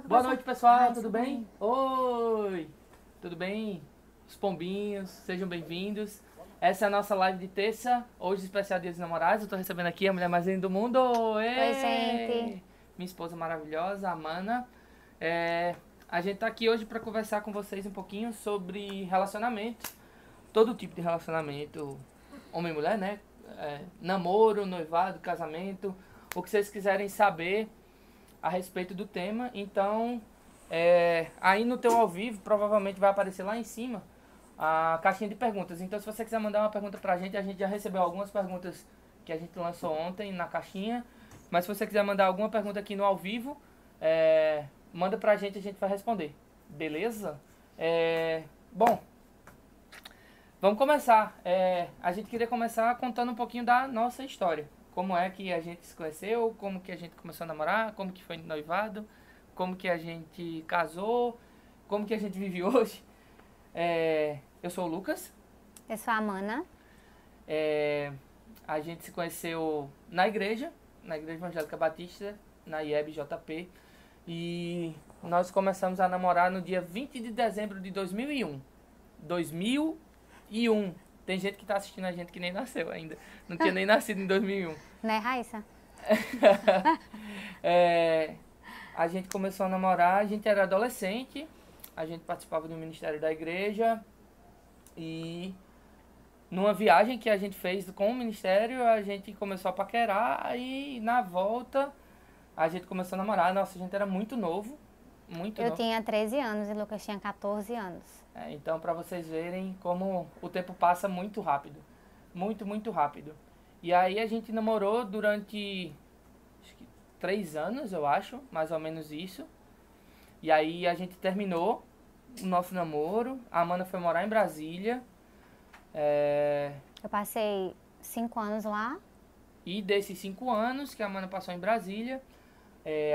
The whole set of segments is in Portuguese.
Boa noite, pessoal, tudo bem? Oi, tudo bem? Os pombinhos, sejam bem-vindos. Essa é a nossa live de terça, hoje especial Dia dos Namorados. Eu tô recebendo aqui a mulher mais linda do mundo. Oi, gente. Minha esposa maravilhosa, a Amana. A gente tá aqui hoje para conversar com vocês um pouquinho sobre relacionamento. Todo tipo de relacionamento, homem e mulher, né? Namoro, noivado, casamento, o que vocês quiserem saber a respeito do tema. Então, aí no teu ao vivo, provavelmente vai aparecer lá em cima a caixinha de perguntas. Então, se você quiser mandar uma pergunta pra gente, a gente já recebeu algumas perguntas que a gente lançou ontem na caixinha. Mas se você quiser mandar alguma pergunta aqui no ao vivo, manda pra gente, a gente vai responder. Beleza? Bom, vamos começar. A gente queria começar contando um pouquinho da nossa história. Como é que a gente se conheceu, como que a gente começou a namorar, como que foi noivado, como que a gente casou, como que a gente vive hoje. Eu sou o Lucas. Eu sou a Amana. A gente se conheceu na Igreja Evangélica Batista, na IEB JP. E nós começamos a namorar no dia 20 de dezembro de 2001. 2001. Tem gente que tá assistindo a gente que nem nasceu ainda. Não tinha nem nascido em 2001. Né, Raíssa? A gente começou a namorar, a gente era adolescente, a gente participava do ministério da igreja e numa viagem que a gente fez com o ministério, a gente começou a paquerar e na volta a gente começou a namorar. Nossa, a gente era muito novo, muito Eu novo. tinha 13 anos e o Lucas tinha 14 anos. Então, para vocês verem como o tempo passa muito rápido. Muito, muito rápido. E aí a gente namorou durante acho que 3 anos, eu acho, mais ou menos isso. E aí a gente terminou o nosso namoro. A Amanda foi morar em Brasília. Eu passei 5 anos lá. E desses 5 anos que a Amanda passou em Brasília,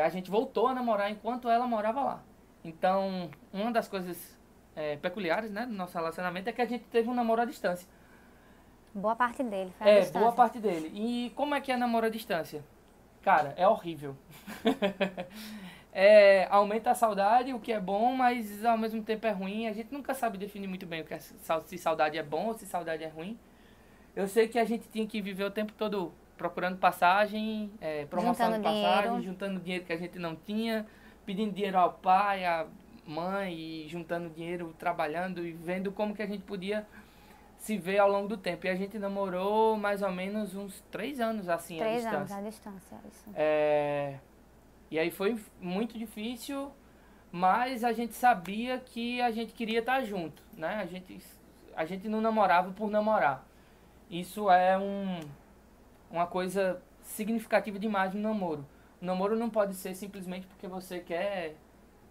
a gente voltou a namorar enquanto ela morava lá. Então, uma das coisas peculiares, né, do nosso relacionamento é que a gente teve um namoro à distância. Boa parte dele foi à distância. Boa parte dele. E como é que é namoro à distância? Cara, é horrível. Aumenta a saudade, o que é bom, mas ao mesmo tempo é ruim. A gente nunca sabe definir muito bem o que se saudade é bom ou se saudade é ruim. Eu sei que a gente tinha que viver o tempo todo procurando passagem, promoção de passagem, juntando dinheiro que a gente não tinha, pedindo dinheiro ao pai, à mãe, e juntando dinheiro, trabalhando e vendo como que a gente podia se ver ao longo do tempo. E a gente namorou mais ou menos uns 3 anos assim, 3 à anos distância. à distância, isso. E aí foi muito difícil, mas a gente sabia que a gente queria estar junto, né? A gente não namorava por namorar. Isso é uma coisa significativa demais no namoro. O namoro não pode ser simplesmente porque você quer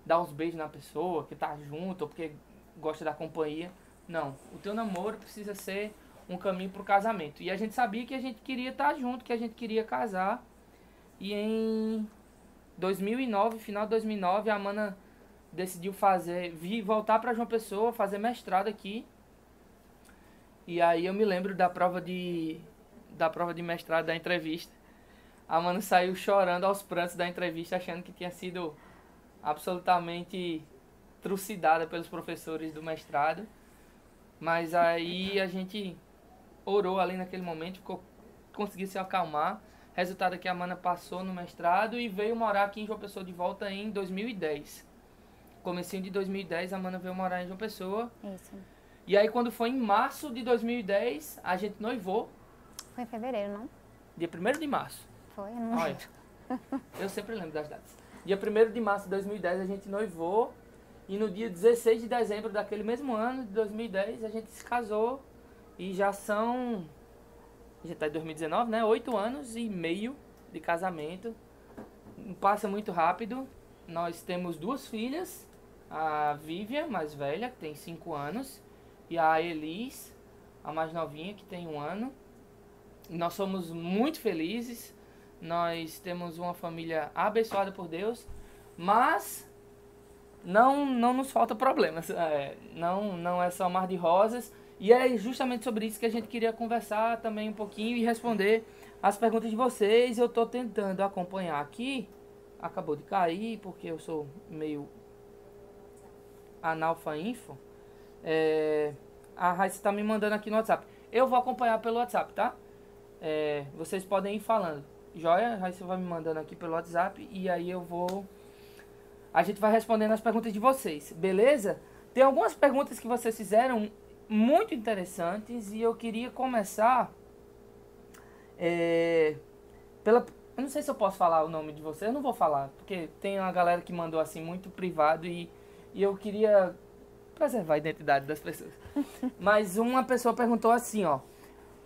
dar uns beijos na pessoa, que tá junto, ou porque gosta da companhia. Não, o teu namoro precisa ser um caminho pro casamento. E a gente sabia que a gente queria estar junto, que a gente queria casar. E em 2009, final de 2009, a Amanda decidiu voltar para João Pessoa, fazer mestrado aqui. E aí eu me lembro da prova de mestrado, da entrevista. A Amanda saiu chorando aos prantos da entrevista, achando que tinha sido absolutamente trucidada pelos professores do mestrado. Mas aí a gente orou ali naquele momento, conseguiu se acalmar. Resultado é que a Amanda passou no mestrado e veio morar aqui em João Pessoa de volta em 2010. Comecinho de 2010, a Amanda veio morar em João Pessoa. Isso. E aí quando foi em março de 2010, a gente noivou. Foi em fevereiro, não? Dia 1º de março. Foi, não Olha, eu sempre lembro das datas. Dia 1º de março de 2010 a gente noivou. E no dia 16 de dezembro daquele mesmo ano, de 2010, a gente se casou. E já são... A gente tá em 2019, né? 8 anos e meio de casamento. Passa muito rápido. Nós temos 2 filhas. A Vivian, mais velha, que tem 5 anos. E a Elis, a mais novinha, que tem 1 ano. Nós somos muito felizes. Nós temos uma família abençoada por Deus. Mas não nos falta problemas. Não é só mar de rosas. E é justamente sobre isso que a gente queria conversar também um pouquinho e responder as perguntas de vocês. Eu estou tentando acompanhar aqui acabou de cair, porque eu sou meio analfa-info. A Raíssa tá me mandando aqui no WhatsApp. Eu vou acompanhar pelo WhatsApp, tá? Vocês podem ir falando. Joia? A Raíssa vai me mandando aqui pelo WhatsApp e aí a gente vai respondendo as perguntas de vocês, beleza? Tem algumas perguntas que vocês fizeram muito interessantes e eu queria começar eu não sei se eu posso falar o nome de vocês, eu não vou falar, porque tem uma galera que mandou assim muito privado e eu queria preservar a identidade das pessoas. Mas uma pessoa perguntou assim, ó: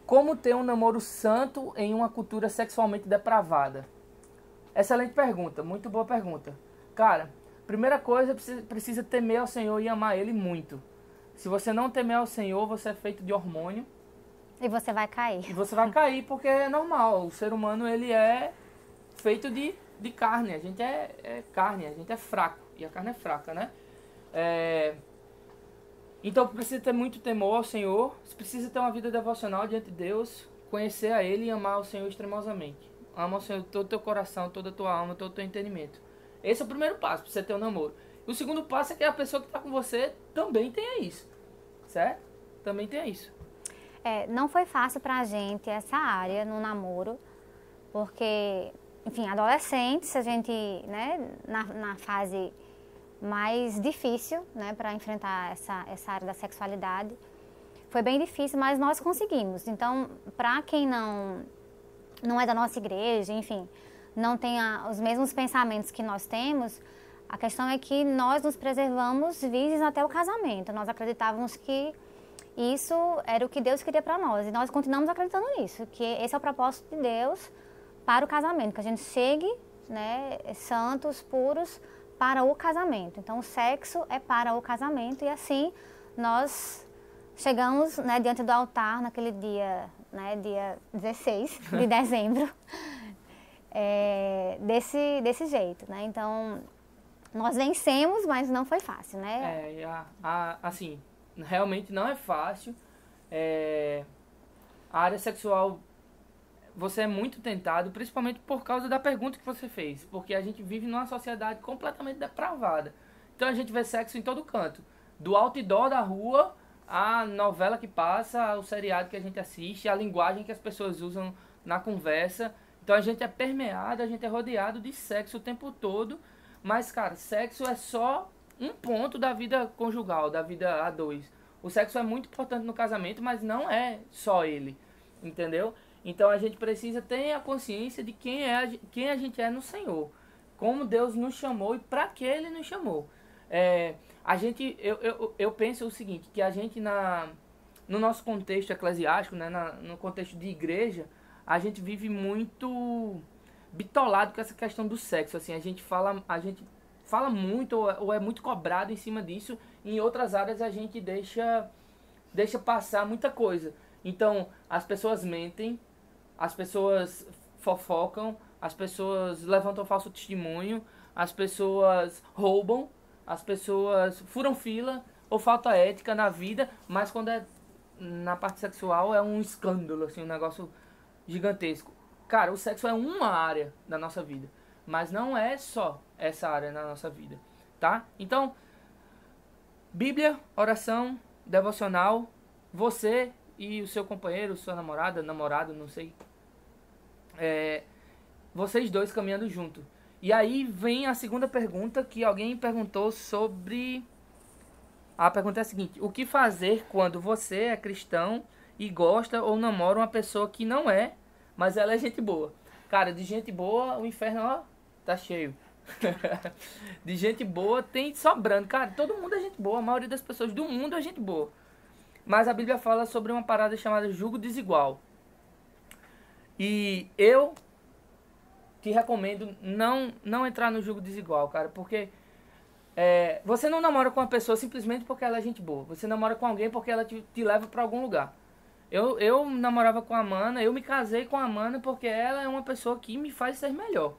como ter um namoro santo em uma cultura sexualmente depravada? Excelente pergunta, muito boa pergunta. Cara, primeira coisa, precisa temer ao Senhor e amar Ele muito. Se você não temer ao Senhor, você é feito de hormônio. E você vai cair. E você vai cair porque é normal. O ser humano, ele é feito de carne. A gente é carne, a gente é fraco. E a carne é fraca, né? Então precisa ter muito temor ao Senhor. Você precisa ter uma vida devocional diante de Deus. Conhecer a Ele e amar o Senhor extremosamente. Ama o Senhor de todo o teu coração, toda a tua alma, todo o teu entendimento. Esse é o primeiro passo para você ter um namoro. O segundo passo é que a pessoa que está com você também tenha isso. Certo? Também tenha isso. Não foi fácil pra gente essa área no namoro, porque, enfim, adolescentes, a gente, né, na fase mais difícil, né, para enfrentar essa área da sexualidade, foi bem difícil, mas nós conseguimos. Então, para quem não é da nossa igreja, enfim, não tem os mesmos pensamentos que nós temos, a questão é que nós nos preservamos virgens até o casamento. Nós acreditávamos que isso era o que Deus queria para nós. E nós continuamos acreditando nisso, que esse é o propósito de Deus para o casamento, que a gente chegue, né, santos, puros, para o casamento. Então, o sexo é para o casamento e assim nós chegamos, né, diante do altar naquele dia, né, dia 16 de dezembro, desse jeito, né? Então, nós vencemos, mas não foi fácil, né? Assim, realmente não é fácil. A área sexual, você é muito tentado, principalmente por causa da pergunta que você fez. Porque a gente vive numa sociedade completamente depravada. Então a gente vê sexo em todo canto. Do outdoor da rua, a novela que passa, o seriado que a gente assiste, a linguagem que as pessoas usam na conversa. Então a gente é permeado, a gente é rodeado de sexo o tempo todo. Mas, cara, sexo é só um ponto da vida conjugal, da vida a dois. O sexo é muito importante no casamento, mas não é só ele, entendeu? Então a gente precisa ter a consciência de quem a gente é no Senhor, como Deus nos chamou e para que Ele nos chamou. Eu penso o seguinte, que a gente no nosso contexto eclesiástico, né, no contexto de igreja, a gente vive muito bitolado com essa questão do sexo, assim, a gente fala muito ou é muito cobrado em cima disso. Em outras áreas a gente deixa passar muita coisa. Então as pessoas mentem, as pessoas fofocam, as pessoas levantam falso testemunho, as pessoas roubam, as pessoas furam fila ou falta ética na vida, mas quando é na parte sexual é um escândalo, assim, um negócio gigantesco. Cara, o sexo é uma área da nossa vida, mas não é só essa área na nossa vida, tá? Então, Bíblia, oração, devocional, você e o seu companheiro, sua namorada, namorado, não sei, vocês dois caminhando junto. E aí vem a segunda pergunta que alguém perguntou sobre... A pergunta é a seguinte: o que fazer quando você é cristão e gosta ou namora uma pessoa que não é, mas ela é gente boa? Cara, de gente boa, o inferno, ó, tá cheio. De gente boa tem sobrando. Cara, todo mundo é gente boa. A maioria das pessoas do mundo é gente boa. Mas a Bíblia fala sobre uma parada chamada jugo desigual. E eu te recomendo não entrar no jugo desigual, cara. Porque você não namora com uma pessoa simplesmente porque ela é gente boa. Você namora com alguém porque ela te leva pra algum lugar. Eu namorava com a Mana, eu me casei com a Mana porque ela é uma pessoa que me faz ser melhor.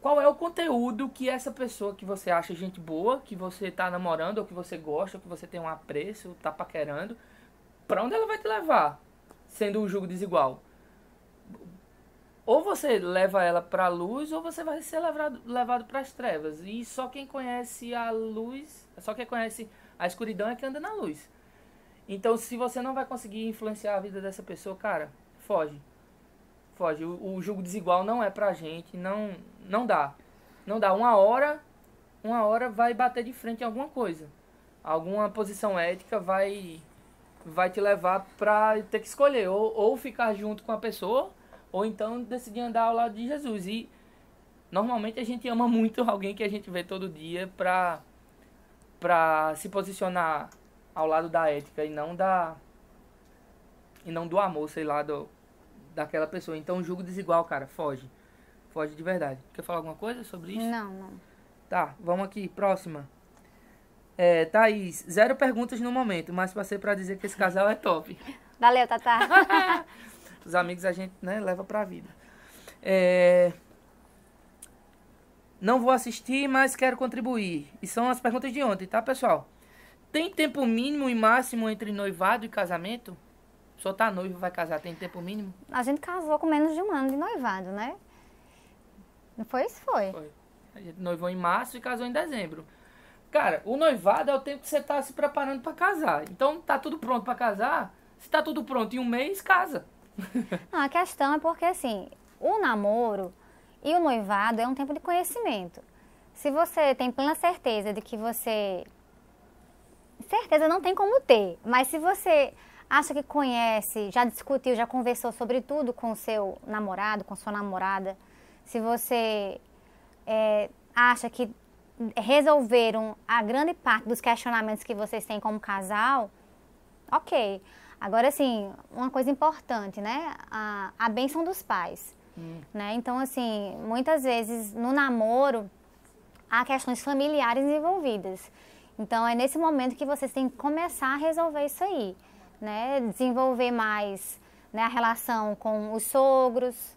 Qual é o conteúdo que essa pessoa que você acha gente boa, que você tá namorando, ou que você gosta, ou que você tem um apreço, tá paquerando, pra onde ela vai te levar, sendo um jugo desigual? ou você leva ela para a luz ou você vai ser levado para as trevas. E só quem conhece a luz, só quem conhece a escuridão é que anda na luz. Então, se você não vai conseguir influenciar a vida dessa pessoa, cara, foge. Foge. O julgo desigual não é pra gente, não dá. Não dá. Uma hora vai bater de frente em alguma coisa. Alguma posição ética vai te levar pra ter que escolher ou ficar junto com a pessoa, ou então decidir andar ao lado de Jesus. E normalmente a gente ama muito alguém que a gente vê todo dia pra se posicionar ao lado da ética e não do amor, sei lá, daquela pessoa. Então, julgo desigual, cara, foge. Foge de verdade. Quer falar alguma coisa sobre isso? Não, não. Tá, vamos aqui, próxima. Thaís, 0 perguntas no momento, mas passei pra dizer que esse casal é top. Valeu, Tatá. Os amigos a gente, né, leva pra vida. Não vou assistir, mas quero contribuir. E são as perguntas de ontem, tá, pessoal? Tem tempo mínimo e máximo entre noivado e casamento? Só tá noivo, vai casar, tem tempo mínimo? A gente casou com menos de 1 ano de noivado, né? Não foi isso? Foi. A gente noivou em março e casou em dezembro. Cara, o noivado é o tempo que você tá se preparando pra casar. Então, tá tudo pronto pra casar. Se tá tudo pronto em 1 mês, casa. Não, a questão é porque, assim, o namoro e o noivado é um tempo de conhecimento. Se você tem plena certeza de que você... Certeza não tem como ter, mas se você acha que conhece, já discutiu, já conversou sobre tudo com o seu namorado, com sua namorada, se você acha que resolveram a grande parte dos questionamentos que vocês têm como casal, ok. Agora, assim, uma coisa importante, né? A bênção dos pais, né? Então, assim, muitas vezes no namoro há questões familiares envolvidas. Então, é nesse momento que vocês têm que começar a resolver isso aí, né? Desenvolver mais, né, a relação com os sogros,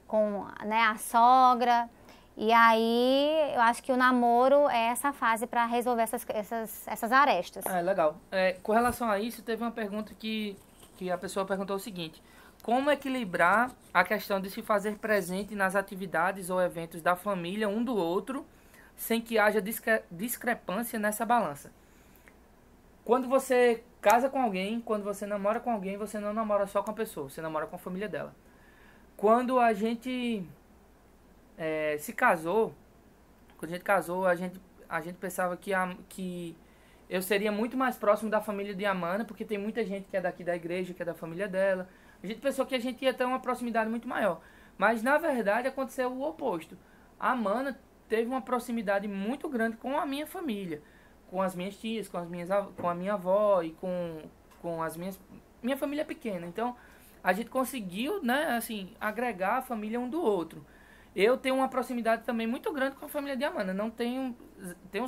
com, né, a sogra. E aí, eu acho que o namoro é essa fase para resolver essas arestas. Legal. Com relação a isso, teve uma pergunta que a pessoa perguntou o seguinte: como equilibrar a questão de se fazer presente nas atividades ou eventos da família um do outro, sem que haja discrepância nessa balança? Quando você casa com alguém, quando você namora com alguém, você não namora só com a pessoa, você namora com a família dela. Quando a gente se casou, quando a gente casou, a gente pensava que eu seria muito mais próximo da família de Amanda, porque tem muita gente que é daqui da igreja, que é da família dela. A gente pensou que a gente ia ter uma proximidade muito maior. Mas, na verdade, aconteceu o oposto. A Amanda teve uma proximidade muito grande com a minha família, com as minhas tias, com a minha avó e com as minha família pequena. Então, a gente conseguiu, né, assim, agregar a família um do outro. Eu tenho uma proximidade também muito grande com a família de Amanda. Não tenho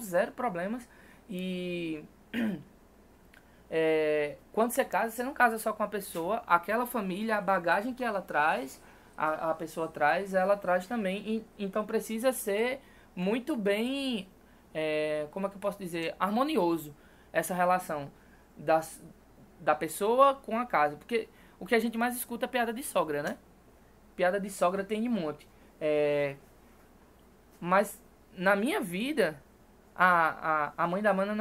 0 problemas. E quando você casa, você não casa só com a pessoa. Aquela família, a bagagem que ela traz, a pessoa traz, ela traz também. Então precisa ser muito bem, como é que eu posso dizer, harmonioso essa relação da pessoa com a casa. Porque o que a gente mais escuta é piada de sogra, né? Piada de sogra tem de monte. Mas na minha vida, a mãe da Amanda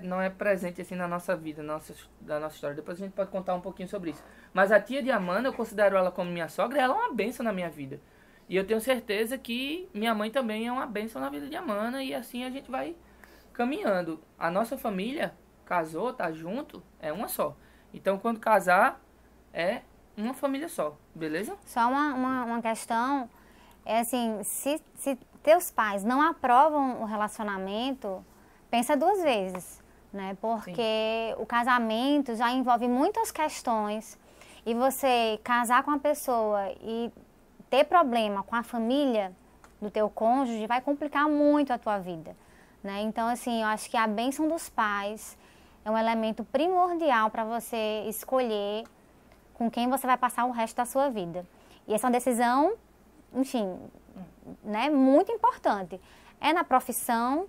não é presente assim na nossa vida, da nossa história. Depois a gente pode contar um pouquinho sobre isso. Mas a tia de Amanda, eu considero ela como minha sogra, ela é uma bênção na minha vida. E eu tenho certeza que minha mãe também é uma bênção na vida de Amanda, e assim a gente vai caminhando. A nossa família casou, tá junto, é uma só. Então quando casar, é uma família só, beleza? Só uma questão, assim, se teus pais não aprovam o relacionamento, pensa 2 vezes, né? Porque Sim. O casamento já envolve muitas questões, e você casar com a pessoa e ter problema com a família do teu cônjuge vai complicar muito a tua vida, né? Então, assim, eu acho que a bênção dos pais é um elemento primordial para você escolher com quem você vai passar o resto da sua vida. E essa é uma decisão, enfim, né, muito importante. É na profissão,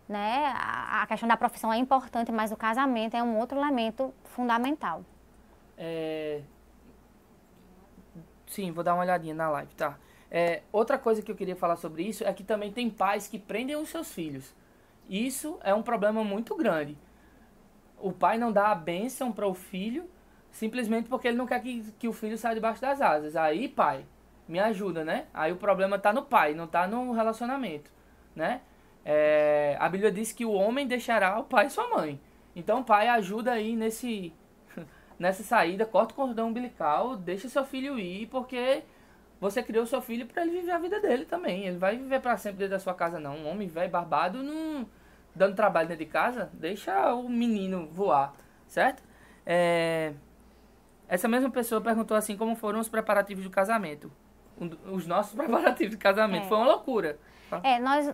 né, a questão da profissão é importante, mas o casamento é um outro elemento fundamental. Sim, vou dar uma olhadinha na live, tá? Outra coisa que eu queria falar sobre isso é que também tem pais que prendem os seus filhos. Isso é um problema muito grande. O pai não dá a bênção para o filho simplesmente porque ele não quer que o filho saia debaixo das asas. Aí, pai, me ajuda, né? Aí o problema tá no pai, não tá no relacionamento, né? A Bíblia diz que o homem deixará o pai e sua mãe. Então, pai, ajuda aí nessa saída, corta o cordão umbilical, deixa seu filho ir, porque você criou seu filho para ele viver a vida dele também. Ele vai viver para sempre dentro da sua casa, não. Um homem velho, barbado, não dando trabalho dentro de casa, deixa o menino voar, certo? Essa mesma pessoa perguntou assim, como foram os preparativos do casamento. Os nossos preparativos de casamento. Foi uma loucura.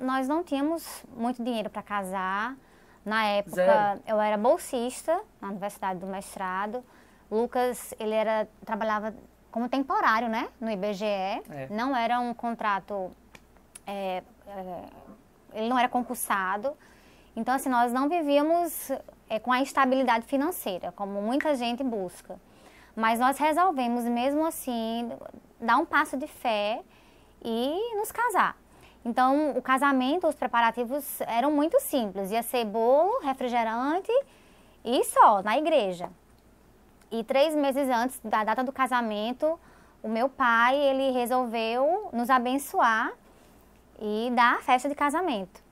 Nós não tínhamos muito dinheiro para casar. Na época, Zero. eu era bolsista na Universidade do Mestrado. Lucas, trabalhava como temporário, né? No IBGE. Não era um contrato... ele não era concursado. Então, assim, nós não vivíamos com a estabilidade financeira, como muita gente busca. Mas nós resolvemos, mesmo assim, dar um passo de fé e nos casar. Então, o casamento, os preparativos eram muito simples. Ia ser bolo, refrigerante e só, na igreja. E 3 meses antes da data do casamento, o meu pai, ele resolveu nos abençoar e dar a festa de casamento.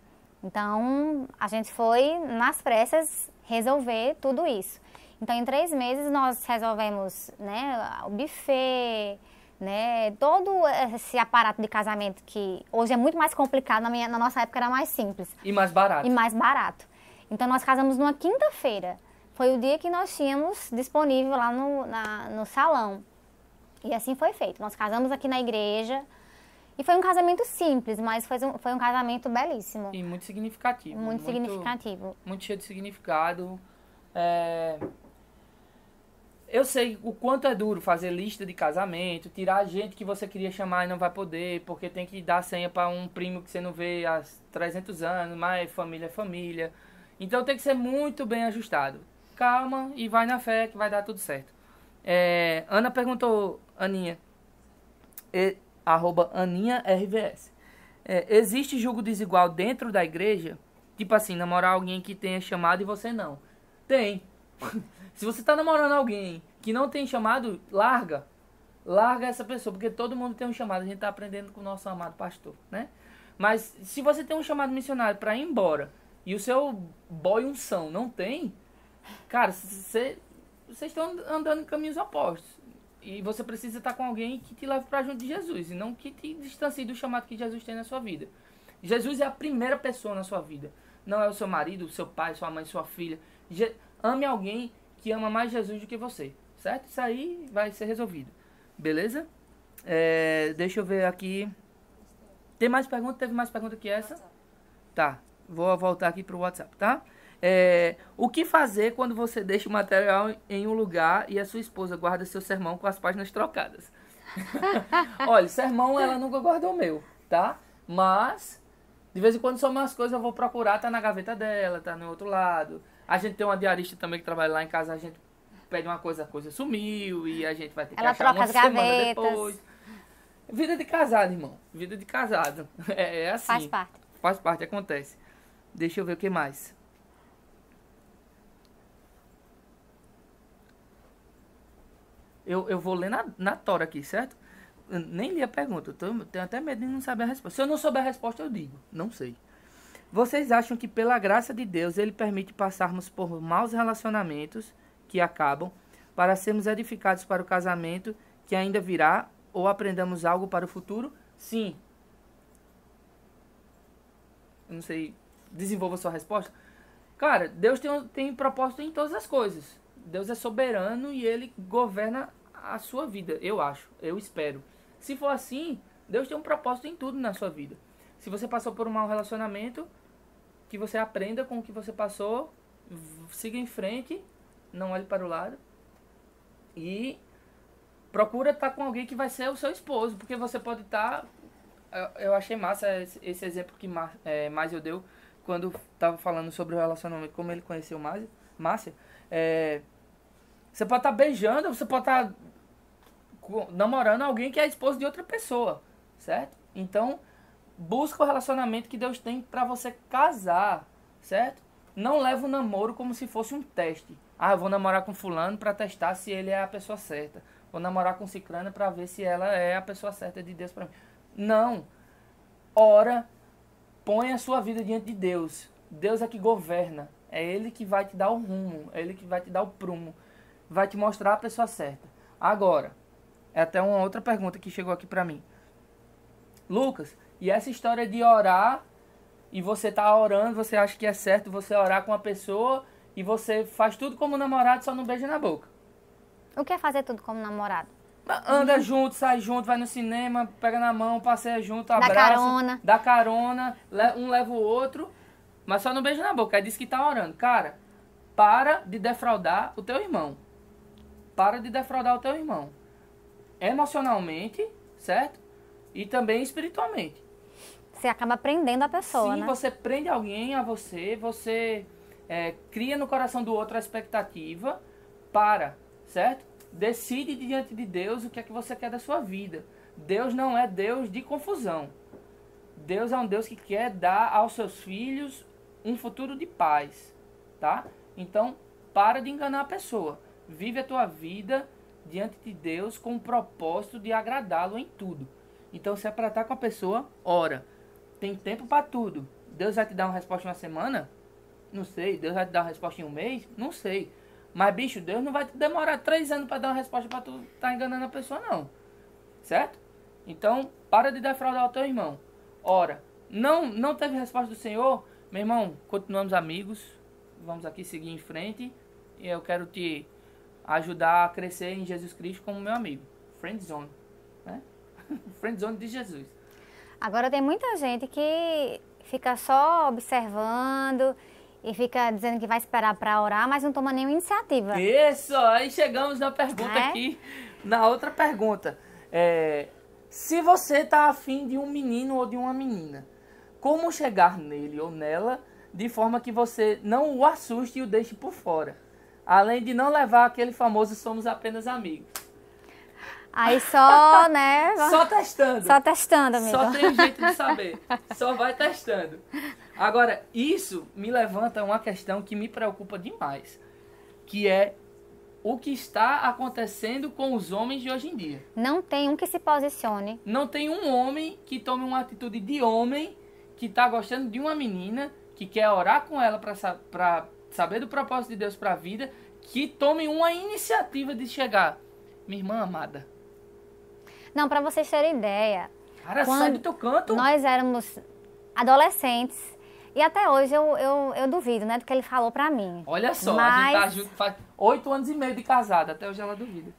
Então, a gente foi, nas pressas, resolver tudo isso. Então, em 3 meses, nós resolvemos, né, o buffet, né, todo esse aparato de casamento que hoje é muito mais complicado, na nossa época era mais simples. E mais barato. E mais barato. Então, nós casamos numa quinta-feira. Foi o dia que nós tínhamos disponível lá no salão. E assim foi feito. Nós casamos aqui na igreja. E foi um casamento simples, mas foi um casamento belíssimo. E muito significativo. Muito significativo. Muito cheio de significado. Eu sei o quanto é duro fazer lista de casamento, tirar gente que você queria chamar e não vai poder, porque tem que dar senha para um primo que você não vê há 300 anos, mas família é família. Então tem que ser muito bem ajustado. Calma e vai na fé que vai dar tudo certo. Ana perguntou, Aninha, @AninhaRVS. Existe julgo desigual dentro da igreja? Tipo assim, namorar alguém que tenha chamado e você não. Tem. Se você tá namorando alguém que não tem chamado, larga essa pessoa, porque todo mundo tem um chamado. A gente tá aprendendo com o nosso amado pastor, né? Mas se você tem um chamado missionário para ir embora e o seu boy unção não tem, cara, vocês estão andando em caminhos opostos. E você precisa estar com alguém que te leve para junto de Jesus e não que te distancie do chamado que Jesus tem na sua vida. Jesus é a primeira pessoa na sua vida. Não é o seu marido, o seu pai, sua mãe, sua filha. Ame alguém que ama mais Jesus do que você, certo? Isso aí vai ser resolvido. Beleza? Deixa eu ver aqui. Tem mais pergunta? Teve mais pergunta que essa? Tá. Vou voltar aqui pro WhatsApp, tá? O que fazer quando você deixa o material em um lugar e a sua esposa guarda seu sermão com as páginas trocadas? Olha, sermão ela nunca guardou o meu, tá? Mas, de vez em quando são umas coisas eu vou procurar, tá na gaveta dela, tá no outro lado. A gente tem uma diarista também que trabalha lá em casa, a gente pede uma coisa, a coisa sumiu e a gente vai ter que achar uma semana depois. Vida de casado, irmão. Vida de casado. É assim. Faz parte. Faz parte, acontece. Deixa eu ver o que mais. Eu vou ler na tora aqui, certo? Eu nem li a pergunta, tenho até medo de não saber a resposta. Se eu não souber a resposta, eu digo. Não sei. Vocês acham que pela graça de Deus Ele permite passarmos por maus relacionamentos que acabam para sermos edificados para o casamento que ainda virá ou aprendamos algo para o futuro? Sim. Eu não sei. Desenvolva a sua resposta. Cara, Deus tem propósito em todas as coisas. Deus é soberano e Ele governa a sua vida, eu acho, eu espero. Se for assim, Deus tem um propósito em tudo na sua vida. Se você passou por um mau relacionamento, que você aprenda com o que você passou, siga em frente, não olhe para o lado. E procura estar com alguém que vai ser o seu esposo, porque você pode estar... Eu achei massa esse exemplo que Márcia deu, quando estava falando sobre o relacionamento, como ele conheceu Márcia. Você pode estar beijando, você pode estar namorando alguém que é esposo de outra pessoa, certo? Então, busca o relacionamento que Deus tem pra você casar, certo? Não leva o namoro como se fosse um teste. Ah, eu vou namorar com fulano pra testar se ele é a pessoa certa. Vou namorar com ciclana pra ver se ela é a pessoa certa de Deus pra mim. Não. Ora, põe a sua vida diante de Deus. Deus é que governa. É Ele que vai te dar o rumo. É Ele que vai te dar o prumo. Vai te mostrar a pessoa certa. Agora, é até uma outra pergunta que chegou aqui pra mim. Lucas, e essa história de orar, e você tá orando, você acha que é certo você orar com uma pessoa, e você faz tudo como namorado, só não beija na boca. O que é fazer tudo como namorado? Anda junto, sai junto, vai no cinema, pega na mão, passeia junto, abraça. carona. Dá carona, um leva o outro, mas só não beija na boca. Aí diz que tá orando. Cara, para de defraudar o teu irmão. Para de defraudar o teu irmão. Emocionalmente, certo? E também espiritualmente. Você acaba prendendo a pessoa, Sim, né? você prende alguém a você cria no coração do outro a expectativa, certo? Decide diante de Deus o que é que você quer da sua vida. Deus não é Deus de confusão. Deus é um Deus que quer dar aos seus filhos um futuro de paz, tá? Então, para de enganar a pessoa. Vive a tua vida diante de Deus com o propósito de agradá-lo em tudo. Então, se é para estar com a pessoa, ora. Tem tempo para tudo. Deus vai te dar uma resposta em uma semana? Não sei. Deus vai te dar uma resposta em um mês? Não sei. Mas, bicho, Deus não vai te demorar 3 anos para dar uma resposta para tu tá enganando a pessoa, não. Certo? Então, para de defraudar o teu irmão. Ora, não teve resposta do Senhor? Meu irmão, continuamos amigos. Vamos aqui seguir em frente. E eu quero te ajudar a crescer em Jesus Cristo como meu amigo. Friendzone. Né? Friendzone de Jesus. Agora tem muita gente que fica só observando e fica dizendo que vai esperar para orar, mas não toma nenhuma iniciativa. Isso, aí chegamos na pergunta É? aqui, na outra pergunta. Se você tá afim de um menino ou de uma menina, como chegar nele ou nela de forma que você não o assuste e o deixe por fora? Além de não levar aquele famoso somos apenas amigos. Aí só, né? Só testando. Só testando, amigo. Só tem um jeito de saber. Só vai testando. Agora, isso me levanta uma questão que me preocupa demais. Que é o que está acontecendo com os homens de hoje em dia. Não tem um que se posicione. Não tem um homem que tome uma atitude de homem que está gostando de uma menina, que quer orar com ela para saber do propósito de Deus para a vida, que tome uma iniciativa de chegar. Minha irmã amada. Não, para vocês terem ideia. Cara, sai do teu canto. Nós éramos adolescentes. E até hoje eu duvido, né, do que ele falou pra mim. Olha só, Mas a gente tá junto faz 8 anos e meio de casada. Até hoje ela duvida.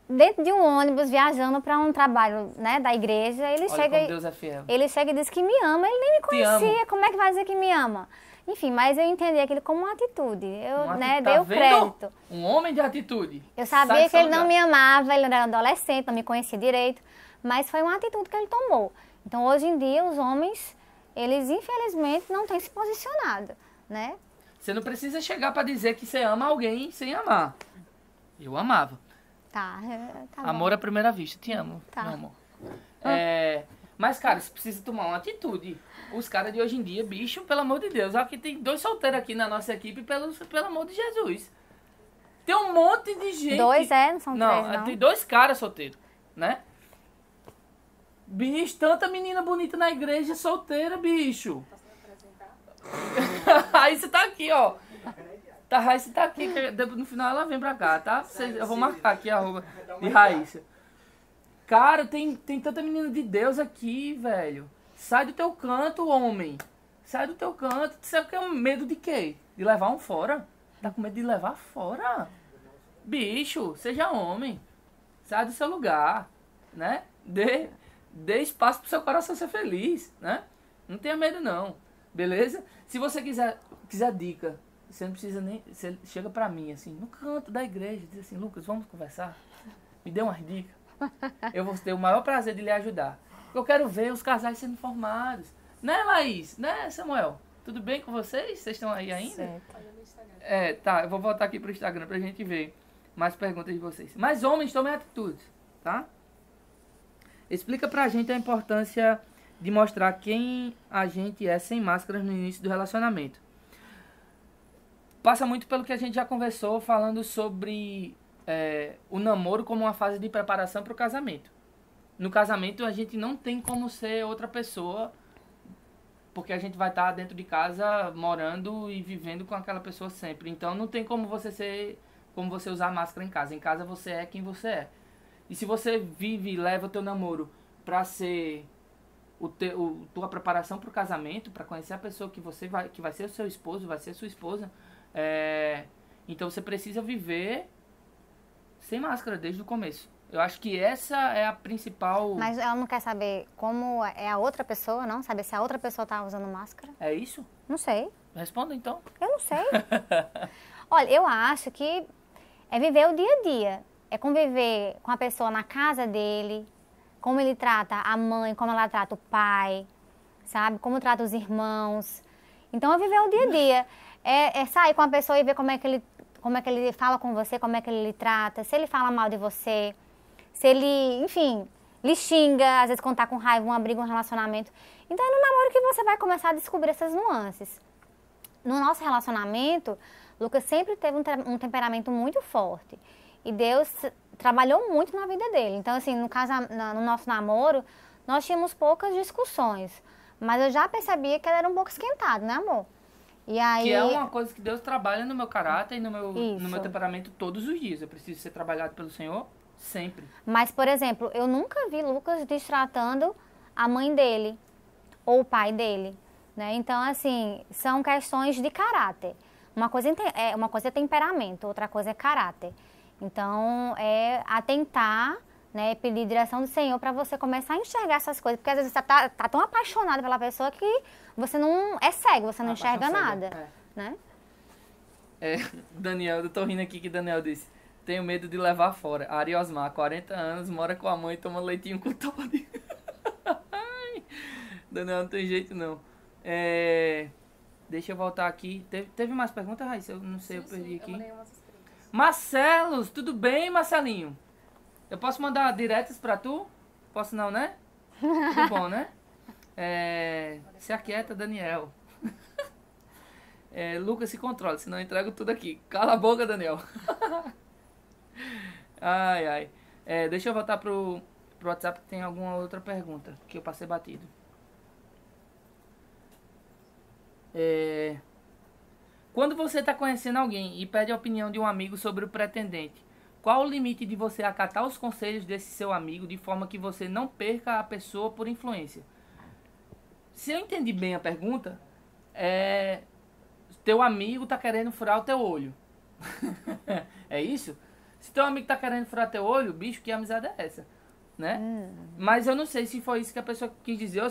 dentro de um ônibus, viajando pra um trabalho, né, da igreja, ele Olha chega como Deus é fiel. ele chega e diz que me ama. Ele nem me Te amo. conhecia. Como é que vai dizer que me ama? Enfim, mas eu entendi aquilo como uma atitude. Eu, né, dei o vendo? crédito. Um homem de atitude. Eu Sai sabia do que seu ele não lugar. me amava, ele era adolescente, não me conhecia direito, mas foi uma atitude que ele tomou. Então, hoje em dia, os homens, eles infelizmente não têm se posicionado, né? Você não precisa chegar pra dizer que você ama alguém sem amar. Eu amava. Tá, tá bom. Amor à primeira vista. Te amo, Tá. meu amor. Mas, cara, você precisa tomar uma atitude. Os caras de hoje em dia, bicho, pelo amor de Deus. Aqui tem 2 solteiros aqui na nossa equipe, pelo amor de Jesus. Tem um monte de gente... 2 não são 3, não. Tem 2 caras solteiros, né? Bicho, tanta menina bonita na igreja solteira, bicho. Aí você tá aqui, ó. Tá, Raíssa tá aqui, que no final ela vem pra cá, tá? Eu vou marcar aqui a arroba de Raíssa. Cara, tem tanta menina de Deus aqui, velho. Sai do teu canto, homem. Sai do teu canto. Você quer medo de quê? De levar um fora? Tá com medo de levar fora? Bicho, seja homem. Sai do seu lugar, né? Dê espaço pro seu coração ser feliz, né? Não tenha medo, não. Beleza? Se você quiser dica, você não precisa nem... Você chega pra mim, assim, no canto da igreja, diz assim, Lucas, vamos conversar? Me dê umas dicas. Eu vou ter o maior prazer de lhe ajudar. Eu quero ver os casais sendo formados. Né, Laís? Né, Samuel? Tudo bem com vocês? Vocês estão aí ainda? Certo. Tá, eu vou voltar aqui pro Instagram pra gente ver mais perguntas de vocês. Mas homens, tomem atitude. tá? Explica pra gente a importância de mostrar quem a gente é sem máscaras no início do relacionamento. Passa muito pelo que a gente já conversou, falando sobre o namoro como uma fase de preparação para o casamento. No casamento, a gente não tem como ser outra pessoa, porque a gente vai estar dentro de casa, morando e vivendo com aquela pessoa sempre. Então, não tem como você usar máscara em casa. Em casa, você é quem você é. E se você vive e leva o teu namoro para ser tua preparação para o casamento, para conhecer a pessoa que vai ser o seu esposo, vai ser sua esposa, então você precisa viver sem máscara desde o começo. Eu acho que essa é a principal... Mas ela não quer saber como é a outra pessoa, não? Saber se a outra pessoa tá usando máscara? É isso? Não sei. Responda então. Eu não sei. Olha, eu acho que é viver o dia a dia. É conviver com a pessoa na casa dele, como ele trata a mãe, como ela trata o pai, sabe? Como trata os irmãos. Então é viver o dia a dia. É sair com a pessoa e ver como é que ele fala com você, como é que ele lhe trata, se ele fala mal de você, se ele, enfim, lhe xinga, às vezes quando tá com raiva, uma briga, um relacionamento. Então é no namoro que você vai começar a descobrir essas nuances. No nosso relacionamento, Lucas sempre teve um temperamento muito forte. E Deus trabalhou muito na vida dele. Então, assim, no nosso namoro, nós tínhamos poucas discussões. Mas eu já percebia que ele era um pouco esquentado, né, amor? E aí... Que é uma coisa que Deus trabalha no meu caráter e no meu temperamento todos os dias. Eu preciso ser trabalhado pelo Senhor sempre. Mas, por exemplo, eu nunca vi Lucas destratando a mãe dele ou o pai dele, né? Então, assim, são questões de caráter. Uma coisa é temperamento, outra coisa é caráter. Então, é atentar, né, pedir direção do Senhor para você começar a enxergar essas coisas. Porque às vezes você tá tão apaixonado pela pessoa que você não é cego, você não enxerga nada, né? Daniel, eu tô rindo aqui que Daniel disse: tenho medo de levar fora. Ari Osmar, 40 anos, mora com a mãe, toma leitinho com Todd. Daniel, não tem jeito não. Deixa eu voltar aqui. Teve mais perguntas, Raíssa? Eu não sei, eu perdi aqui. Marcelos, tudo bem, Marcelinho? Eu posso mandar diretas pra tu? Posso não, né? Tudo bom, né? Se aquieta, Daniel. Lucas, se controla, senão eu entrego tudo aqui. Cala a boca, Daniel. Ai, ai. Deixa eu voltar pro WhatsApp que tem alguma outra pergunta que eu passei batido. Quando você está conhecendo alguém e pede a opinião de um amigo sobre o pretendente, qual o limite de você acatar os conselhos desse seu amigo de forma que você não perca a pessoa por influência? Se eu entendi bem a pergunta, teu amigo está querendo furar o teu olho. É isso? Se teu amigo está querendo furar teu olho, bicho, que amizade é essa? Né? Mas eu não sei se foi isso que a pessoa quis dizer ou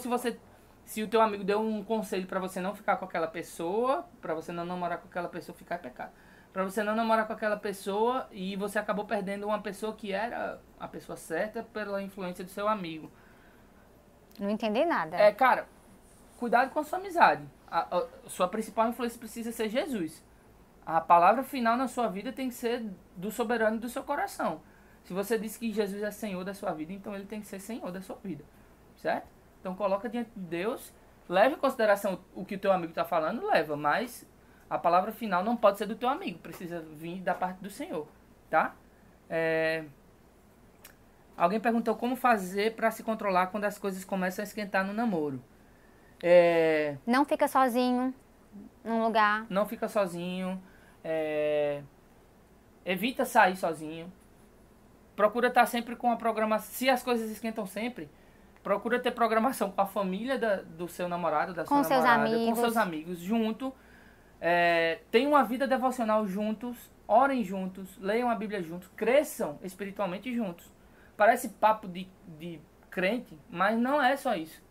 se o teu amigo deu um conselho pra você não ficar com aquela pessoa, pra você não namorar com aquela pessoa, ficar é pecado. Pra você não namorar com aquela pessoa e você acabou perdendo uma pessoa que era a pessoa certa pela influência do seu amigo. Não entendi nada. Cara, cuidado com a sua amizade. A sua principal influência precisa ser Jesus. A palavra final na sua vida tem que ser do soberano do seu coração. Se você diz que Jesus é Senhor da sua vida, então ele tem que ser Senhor da sua vida. Certo? Então coloca diante de Deus, leve em consideração o que o teu amigo está falando, leva, mas a palavra final não pode ser do teu amigo, precisa vir da parte do Senhor, tá? Alguém perguntou como fazer para se controlar quando as coisas começam a esquentar no namoro. Não fica sozinho num lugar. Não fica sozinho, evita sair sozinho, procura estar sempre com a programação, se as coisas esquentam sempre, procura ter programação com a família do seu namorado, da sua namorada, com seus amigos, junto. Tenham uma vida devocional juntos, orem juntos, leiam a Bíblia juntos, cresçam espiritualmente juntos. Parece papo de crente, mas não é só isso.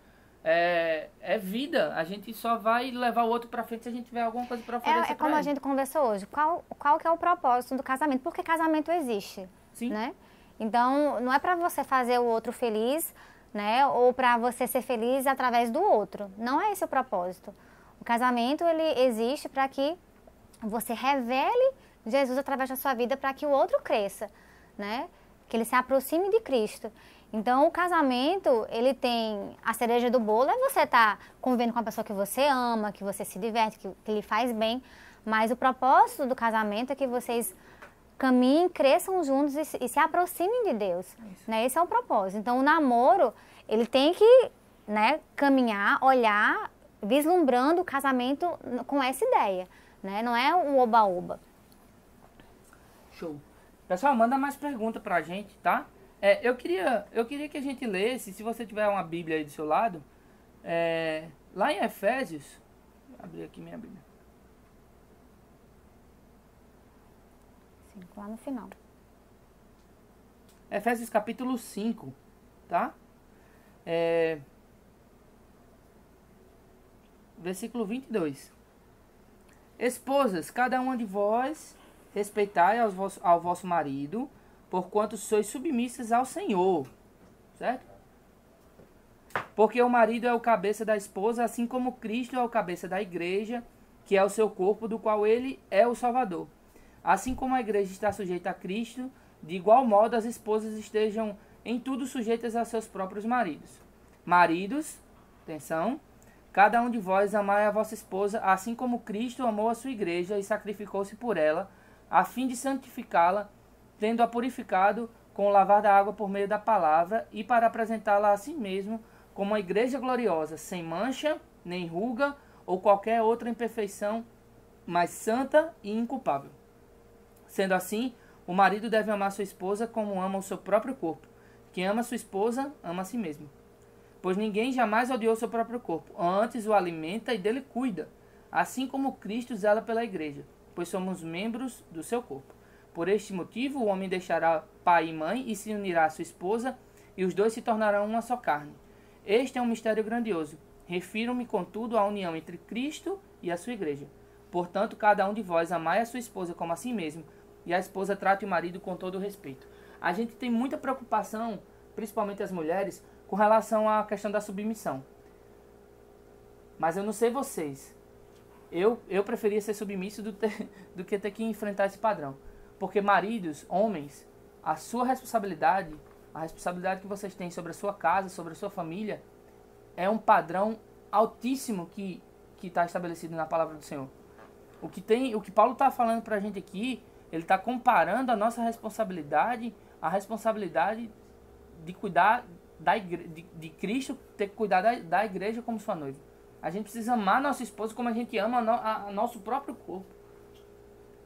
É vida. A gente só vai levar o outro pra frente se a gente tiver alguma coisa pra oferecer. Como a gente conversou hoje. Qual que é o propósito do casamento? Porque casamento existe. Sim. Né? Então, não é pra você fazer o outro feliz, né? Ou para você ser feliz através do outro. Não é esse o propósito. O casamento, ele existe para que você revele Jesus através da sua vida para que o outro cresça, né? que ele se aproxime de Cristo. Então, o casamento, ele tem a cereja do bolo, é você estar convivendo com a pessoa que você ama, que você se diverte, que lhe faz bem. Mas o propósito do casamento é que vocês caminhem, cresçam juntos e se aproximem de Deus. Né? Esse é o propósito. Então, o namoro, ele tem que, né, caminhar, olhar, vislumbrando o casamento com essa ideia. Né? Não é um oba-oba. Show. Pessoal, manda mais pergunta pra gente, tá? Eu queria que a gente lesse, se você tiver uma Bíblia aí do seu lado, lá em Efésios, vou abrir aqui minha Bíblia. 5, lá no final. Efésios capítulo 5, tá? Versículo 22. Esposas, cada uma de vós respeitai ao vosso marido, porquanto sois submissas ao Senhor, certo? Porque o marido é o cabeça da esposa, assim como Cristo é o cabeça da igreja, que é o seu corpo, do qual ele é o Salvador. Assim como a igreja está sujeita a Cristo, de igual modo as esposas estejam em tudo sujeitas a seus próprios maridos. Maridos, atenção, cada um de vós amai a vossa esposa, assim como Cristo amou a sua igreja e sacrificou-se por ela, a fim de santificá-la, tendo-a purificado com o lavar da água por meio da palavra, e para apresentá-la a si mesmo como uma igreja gloriosa, sem mancha, nem ruga, ou qualquer outra imperfeição, mas santa e inculpável. Sendo assim, o marido deve amar sua esposa como ama o seu próprio corpo. Quem ama sua esposa, ama a si mesmo. Pois ninguém jamais odiou seu próprio corpo, antes o alimenta e dele cuida, assim como Cristo zela pela igreja, pois somos membros do seu corpo. Por este motivo, o homem deixará pai e mãe e se unirá à sua esposa, e os dois se tornarão uma só carne. Este é um mistério grandioso. Refiro-me, contudo, à união entre Cristo e a sua igreja. Portanto, cada um de vós amai a sua esposa como a si mesmo, e a esposa trate o marido com todo o respeito. A gente tem muita preocupação, principalmente as mulheres, com relação à questão da submissão. Mas eu não sei vocês. Eu preferia ser submisso do que ter que enfrentar esse padrão. Porque maridos, homens, a sua responsabilidade, a responsabilidade que vocês têm sobre a sua casa, sobre a sua família, é um padrão altíssimo que está estabelecido na palavra do Senhor. O que Paulo está falando para a gente aqui, ele está comparando a nossa responsabilidade, a responsabilidade de cuidar de Cristo, ter que cuidar da igreja como sua noiva. A gente precisa amar nosso esposo como a gente ama a nosso próprio corpo.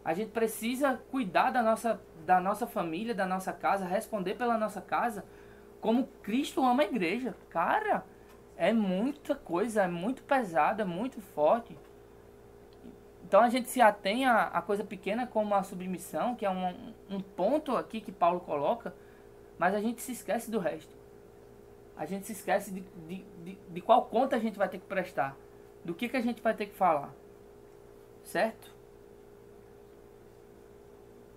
A gente precisa cuidar da nossa família, da nossa casa, responder pela nossa casa como Cristo ama a igreja. Cara, é muita coisa, é muito pesado, é muito forte. Então a gente se atém a coisa pequena como a submissão, que é um ponto aqui que Paulo coloca, mas a gente se esquece do resto. A gente se esquece de qual conta a gente vai ter que prestar, do que a gente vai ter que falar. Certo?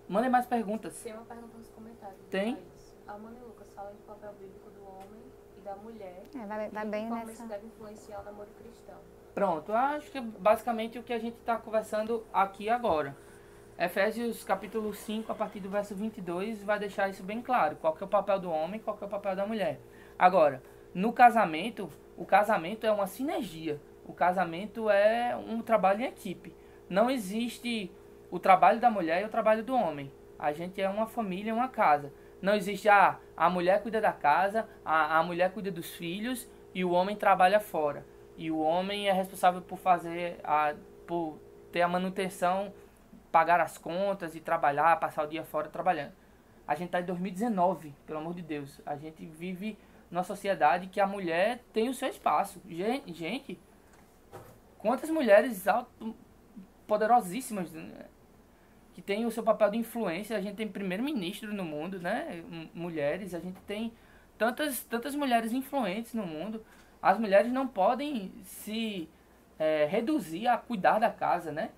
Mandem mais perguntas. Tem uma pergunta nos comentários. Tem? A Amanda e Lucas falam do papel bíblico do homem e da mulher. Vai bem como nessa. isso deve influenciar o namoro cristão. Pronto, acho que é basicamente o que a gente está conversando aqui agora. Efésios capítulo 5, a partir do verso 22, vai deixar isso bem claro. Qual que é o papel do homem e qual que é o papel da mulher. Agora, no casamento, o casamento é uma sinergia. O casamento é um trabalho em equipe. Não existe o trabalho da mulher e o trabalho do homem. A gente é uma família, uma casa. Não existe, a mulher cuida da casa, a mulher cuida dos filhos e o homem trabalha fora. E o homem é responsável por por ter a manutenção, pagar as contas e trabalhar, passar o dia fora trabalhando. A gente está em 2019, pelo amor de Deus. A gente vive numa sociedade que a mulher tem o seu espaço. Gente, quantas mulheres poderosíssimas, né, que tem o seu papel de influência. A gente tem primeiro-ministro no mundo, né? Mulheres, a gente tem tantas mulheres influentes no mundo. As mulheres não podem se reduzir a cuidar da casa, né?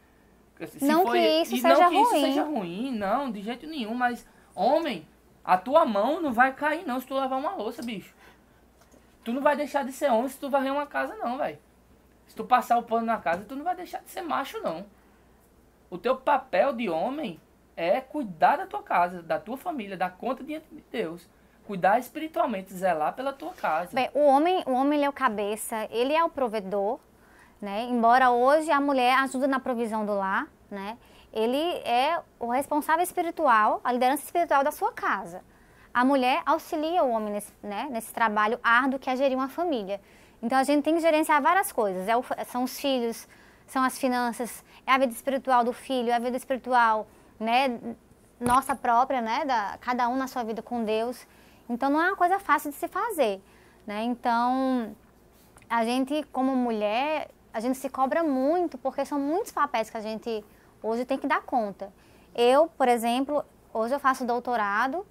Não que isso seja ruim, não, de jeito nenhum. Mas, homem, a tua mão não vai cair, não, se tu lavar uma louça, bicho. Tu não vai deixar de ser homem se tu varrer uma casa, não, velho. Se tu passar o pano na casa, tu não vai deixar de ser macho, não. O teu papel de homem é cuidar da tua casa, da tua família, dar conta diante de Deus. Cuidar espiritualmente, zelar pela tua casa. Bem, o homem ele é o cabeça, ele é o provedor, né? Embora hoje a mulher ajude na provisão do lar, né? Ele é o responsável espiritual, a liderança espiritual da sua casa. A mulher auxilia o homem nesse trabalho árduo que é gerir uma família. Então a gente tem que gerenciar várias coisas. São os filhos, são as finanças, é a vida espiritual do filho, é a vida espiritual, né, nossa própria, né, cada um na sua vida com Deus. Então não é uma coisa fácil de se fazer, né? Então a gente, como mulher, a gente se cobra muito, porque são muitos papéis que a gente hoje tem que dar conta. Eu, por exemplo, hoje eu faço doutorado,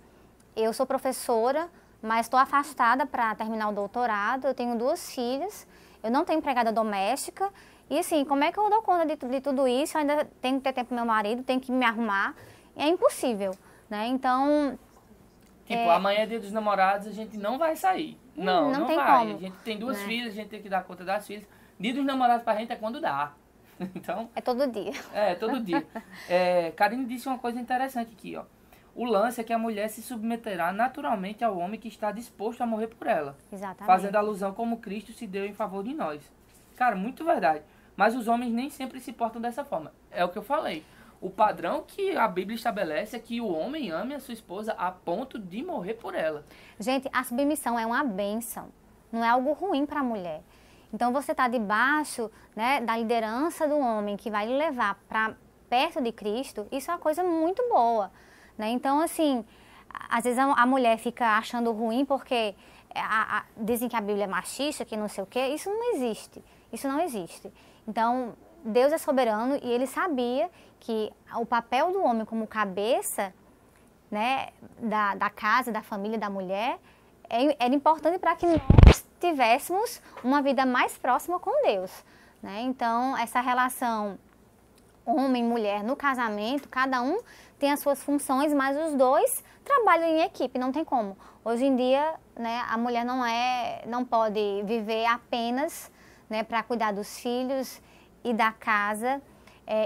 eu sou professora, mas estou afastada para terminar o doutorado, eu tenho 2 filhas, eu não tenho empregada doméstica, e assim, como é que eu dou conta de tudo isso? Eu ainda tenho que ter tempo com meu marido, tenho que me arrumar, é impossível, né? Então... Tipo, amanhã é dia dos namorados, a gente não vai sair. Não tem vai. como, A gente tem 2 né? filhas, a gente tem que dar conta das filhas. Dia dos namorados pra gente é quando dá. Então... É todo dia. É, todo dia. Karine disse uma coisa interessante aqui, ó. O lance é que a mulher se submeterá naturalmente ao homem que está disposto a morrer por ela. Exatamente. Fazendo alusão como Cristo se deu em favor de nós. Cara, muito verdade. Mas os homens nem sempre se portam dessa forma. É o que eu falei. O padrão que a Bíblia estabelece é que o homem ame a sua esposa a ponto de morrer por ela. Gente, a submissão é uma bênção. Não é algo ruim para a mulher. Então, você está debaixo, né, da liderança do homem que vai lhe levar para perto de Cristo, isso é uma coisa muito boa, né? Então, assim, às vezes a mulher fica achando ruim porque dizem que a Bíblia é machista, que não sei o quê. Isso não existe. Isso não existe. Então, Deus é soberano e Ele sabia que o papel do homem como cabeça, né, da casa, da família, da mulher, era importante para que nós tivéssemos uma vida mais próxima com Deus, né? Então, essa relação homem e mulher no casamento, cada um tem as suas funções, mas os dois trabalham em equipe, não tem como. Hoje em dia, né, a mulher não pode viver apenas, né, para cuidar dos filhos e da casa,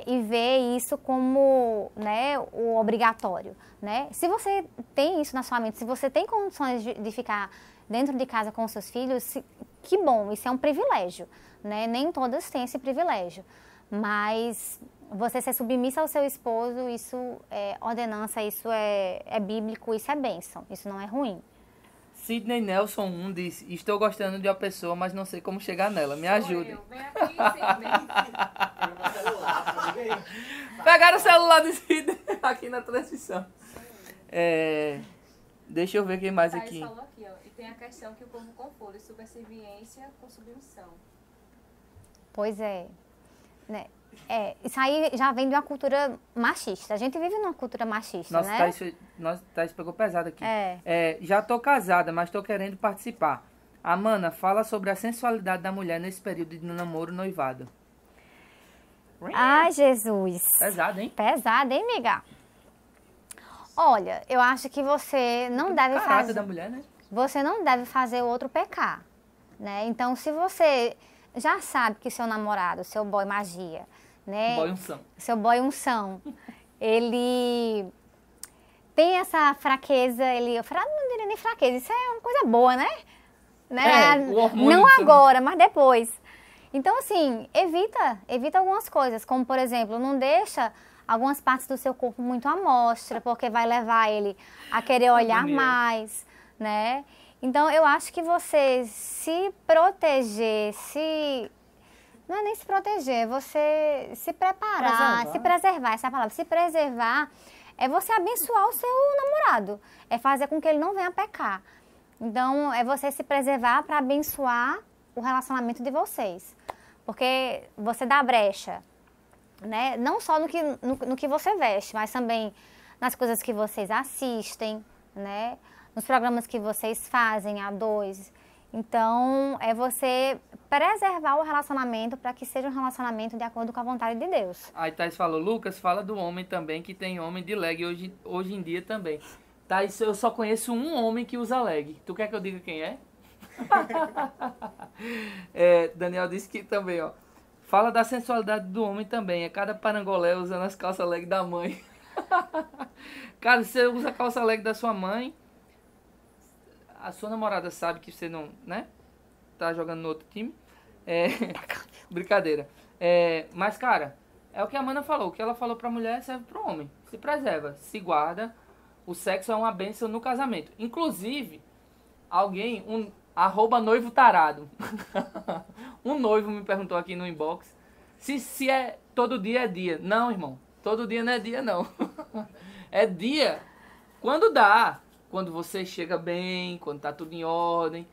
e ver isso como, né, o obrigatório, né? Se você tem isso na sua mente, se você tem condições de ficar dentro de casa com os seus filhos, que bom, isso é um privilégio, né? Nem todas têm esse privilégio, mas você ser submissa ao seu esposo, isso é ordenança, isso é bíblico, isso é bênção, isso não é ruim. Sidney Nelson 1 diz: estou gostando de uma pessoa, mas não sei como chegar nela. Me ajude. Vem aqui, Sidney. Pegaram o celular de Sidney aqui na transmissão. Deixa eu ver quem mais aqui. Falou aqui, ó. E tem a questão que o povo confunde subserviência com submissão. Pois é, né? Isso aí já vem de uma cultura machista. A gente vive numa cultura machista, Nossa, né? Thaís pegou pesado aqui. É. Já tô casada, mas tô querendo participar. Amanda, fala sobre a sensualidade da mulher nesse período de namoro e noivado. Ai, Jesus. Pesado, hein? Pesado, hein, amiga? Olha, eu acho que você não deve fazer... da mulher, né? Você não deve fazer o outro pecar, né? Então, se você já sabe que seu namorado, seu boy magia, né? Boy unção. Seu boy unção, ele tem essa fraqueza, eu não diria nem fraqueza, isso é uma coisa boa, né? O hormônio não do seu... agora, mas depois. Então, assim, evita algumas coisas, como, por exemplo, não deixa algumas partes do seu corpo muito à mostra, porque vai levar ele a querer olhar mais, né? Então, eu acho que você se proteger, não é nem se proteger, você se preparar, se preservar, essa é a palavra. Se preservar é você abençoar o seu namorado, é fazer com que ele não venha pecar. Então, é você se preservar para abençoar o relacionamento de vocês. Porque você dá brecha, né? Não só no que você veste, mas também nas coisas que vocês assistem, né? Nos programas que vocês fazem a dois. Então, é você preservar o relacionamento para que seja um relacionamento de acordo com a vontade de Deus. Aí Thaís falou, Lucas, fala do homem também, que tem homem de leg hoje em dia também. Thaís, eu só conheço um homem que usa leg. Tu quer que eu diga quem é? Daniel disse que também, ó. Fala da sensualidade do homem também. É cada parangolé usando as calças leg da mãe. Cara, você usa a calça leg da sua mãe, a sua namorada sabe que você não, né? Tá jogando no outro time. Brincadeira. Mas, cara, é o que a Amanda falou. O que ela falou pra mulher serve pro homem. Se preserva, se guarda. O sexo é uma bênção no casamento. Inclusive, @noivo tarado. Um noivo me perguntou aqui no inbox se é todo dia é dia. Não, irmão. Todo dia não é dia, não. É dia quando dá. Quando você chega bem, quando tá tudo em ordem,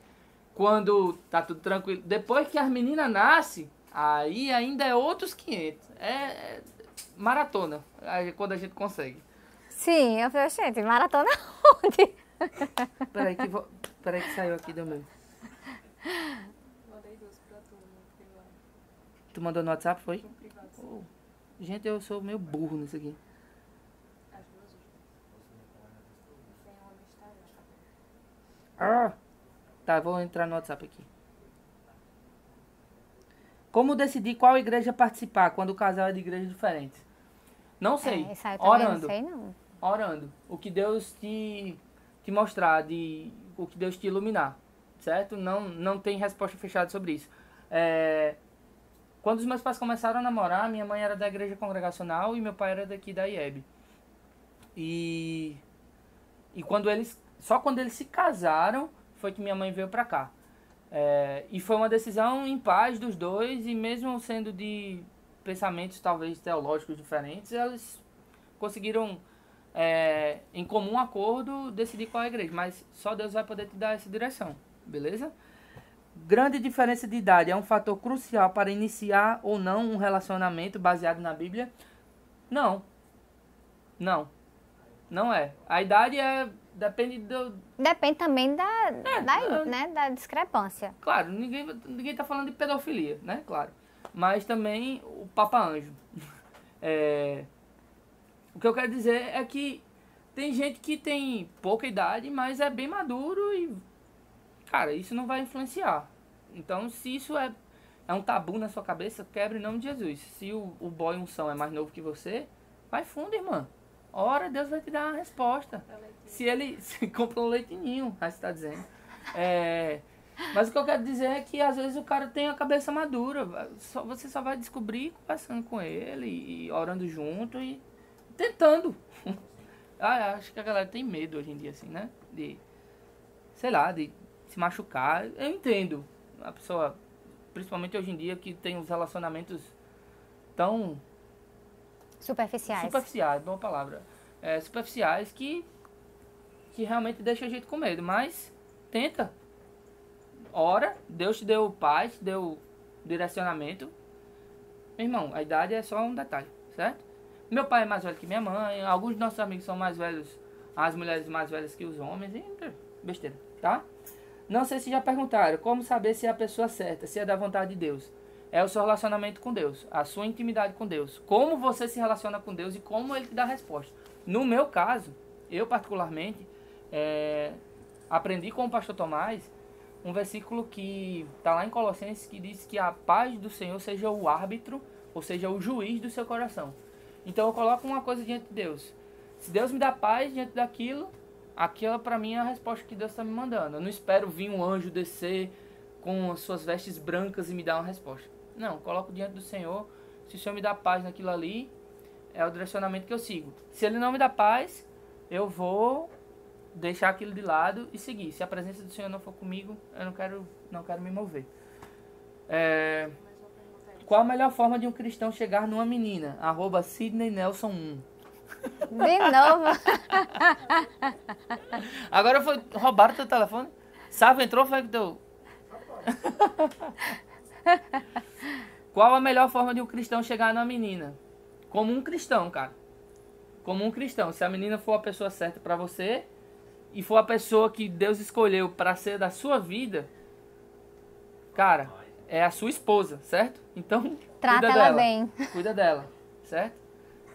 quando tá tudo tranquilo. Depois que as meninas nascem, aí ainda é outros 500. É maratona, quando a gente consegue. Sim, eu falei, gente, maratona onde? Peraí que saiu aqui do meu. Mandei 2 pra tu no privado. Tu mandou no WhatsApp, foi? No privado. Oh, gente, eu sou meio burro nisso aqui. As 2 últimas. Tem uma no Instagram. Tá, vou entrar no WhatsApp aqui. Como decidir qual igreja participar quando o casal é de igrejas diferentes? Não sei. Isso aí eu também Orando. não sei, não. Orando. O que Deus te mostrar, o que Deus te iluminar. Certo? Não tem resposta fechada sobre isso. Quando os meus pais começaram a namorar, minha mãe era da igreja congregacional e meu pai era daqui da IEB. E só quando eles se casaram foi que minha mãe veio pra cá. E foi uma decisão em paz dos dois, e mesmo sendo de pensamentos talvez teológicos diferentes, eles conseguiram, em comum acordo, decidir qual é a igreja. Mas só Deus vai poder te dar essa direção, beleza? Grande diferença de idade é um fator crucial para iniciar ou não um relacionamento baseado na Bíblia? Não. Não é. A idade depende do... Depende também da discrepância. Claro, ninguém tá falando de pedofilia, né? Claro. Mas também o Papa Anjo. O que eu quero dizer é que tem gente que tem pouca idade, mas é bem maduro e, cara, isso não vai influenciar. Então, se isso é um tabu na sua cabeça, quebre em nome de Jesus. Se o boy unção é mais novo que você, vai fundo, irmã. Ora, Deus vai te dar uma resposta. Se ele compra um leitinho, aí você tá dizendo. Mas o que eu quero dizer é que às vezes o cara tem a cabeça madura. Você só vai descobrir conversando com ele e orando junto e tentando. Acho que a galera tem medo hoje em dia, assim, né? De se machucar. Eu entendo. A pessoa, principalmente hoje em dia, que tem os relacionamentos tão... Superficiais, boa palavra. Superficiais que realmente deixa a gente com medo. Mas tenta. Ora, Deus te deu paz, te deu direcionamento. Meu irmão, a idade é só um detalhe, certo? Meu pai é mais velho que minha mãe. Alguns dos nossos amigos são mais velhos, as mulheres mais velhas que os homens. E besteira, tá? Não sei se já perguntaram como saber se é a pessoa certa, se é da vontade de Deus. É o seu relacionamento com Deus, a sua intimidade com Deus. Como você se relaciona com Deus e como Ele te dá a resposta. No meu caso, eu particularmente, aprendi com o pastor Tomás um versículo que está lá em Colossenses, que diz que a paz do Senhor seja o árbitro, ou seja, o juiz do seu coração. Então eu coloco uma coisa diante de Deus. Se Deus me dá paz diante daquilo, aquela para mim é a resposta que Deus está me mandando. Eu não espero vir um anjo descer com as suas vestes brancas e me dar uma resposta. Não, coloco diante do Senhor. Se o Senhor me dá paz naquilo ali, é o direcionamento que eu sigo. Se Ele não me dá paz, eu vou deixar aquilo de lado e seguir. Se a presença do Senhor não for comigo, eu não quero me mover. Qual a melhor forma de um cristão chegar numa menina? @SidneyNelson1. De novo. Agora roubaram teu telefone? Sava entrou, foi que deu. Qual a melhor forma de um cristão chegar numa menina? Como um cristão, cara. Como um cristão. Se a menina for a pessoa certa pra você e for a pessoa que Deus escolheu pra ser da sua vida, cara, é a sua esposa, certo? Então, trata cuida ela dela. bem. Cuida dela, certo?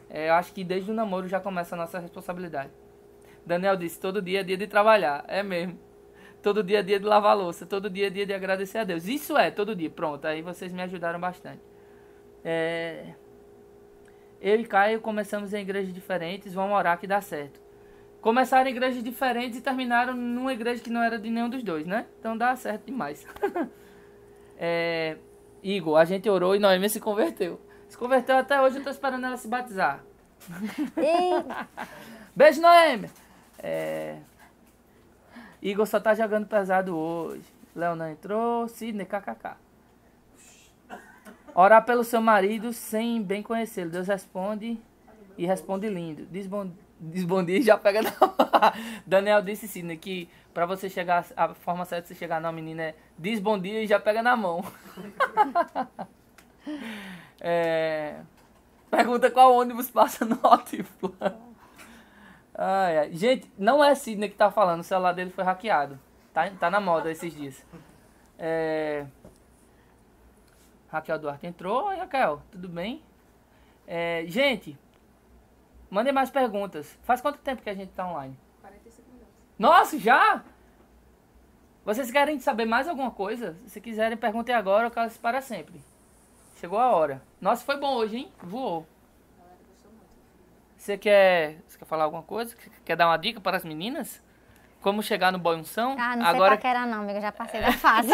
Eu acho que desde o namoro já começa a nossa responsabilidade. Daniel disse, todo dia é dia de trabalhar. É mesmo. Todo dia é dia de lavar a louça. Todo dia é dia de agradecer a Deus. Isso é, todo dia. Pronto, aí vocês me ajudaram bastante. Eu e Caio começamos em igrejas diferentes, vamos orar que dá certo. Começaram em igrejas diferentes e terminaram numa igreja que não era de nenhum dos dois, né? Então dá certo demais. Igor, a gente orou e Noêmia se converteu. Se converteu até hoje, eu tô esperando ela se batizar. Beijo, Noêmia! Igor só tá jogando pesado hoje. Leonan entrou, Sidney, kkk. Orar pelo seu marido sem bem conhecê-lo. Deus responde e responde lindo. Diz bom dia e já pega na Daniel disse, Sidney, que pra você chegar, a forma certa de você chegar na menina é diz bom dia e já pega na mão. Pergunta qual ônibus passa no Altiplano. Gente, não é Sidney que tá falando, o celular dele foi hackeado. Tá na moda esses dias. Raquel Duarte entrou. Oi, Raquel, tudo bem? Gente, mandem mais perguntas. Faz quanto tempo que a gente tá online? 45 minutos. Nossa, já? Vocês querem saber mais alguma coisa? Se quiserem, perguntem agora ou caso para sempre. Chegou a hora. Nossa, foi bom hoje, hein? Voou. A galera gostou muito. Você quer falar alguma coisa? Quer dar uma dica para as meninas? Como chegar no Boy Unção? Ah, não sei paquera não, amiga. Já passei da fase.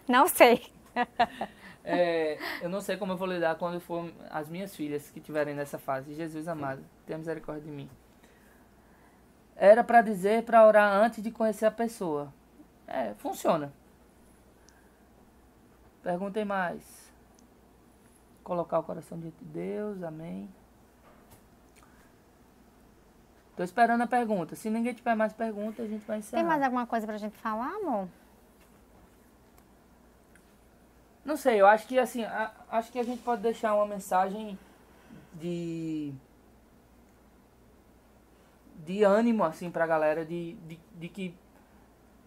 Não sei. Eu não sei como eu vou lidar quando for as minhas filhas que estiverem nessa fase. Jesus amado, tenha misericórdia de mim. Era para dizer para orar antes de conhecer a pessoa. Funciona. Perguntem mais. Colocar o coração diante de Deus, amém. Tô esperando a pergunta. Se ninguém tiver mais perguntas, a gente vai encerrar. Tem mais alguma coisa pra gente falar, amor? Não sei, eu acho que assim, acho que a gente pode deixar uma mensagem de ânimo assim pra galera, de que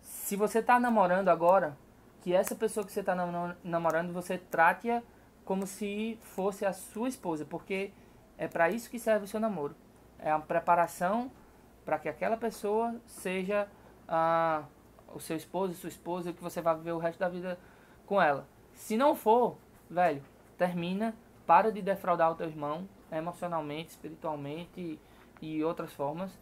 se você tá namorando agora, que essa pessoa que você tá namorando, você trate-a como se fosse a sua esposa, porque é para isso que serve o seu namoro. É a preparação para que aquela pessoa seja o seu esposo, sua esposa, que você vai viver o resto da vida com ela. Se não for, velho, termina, para de defraudar o teu irmão, emocionalmente, espiritualmente e outras formas,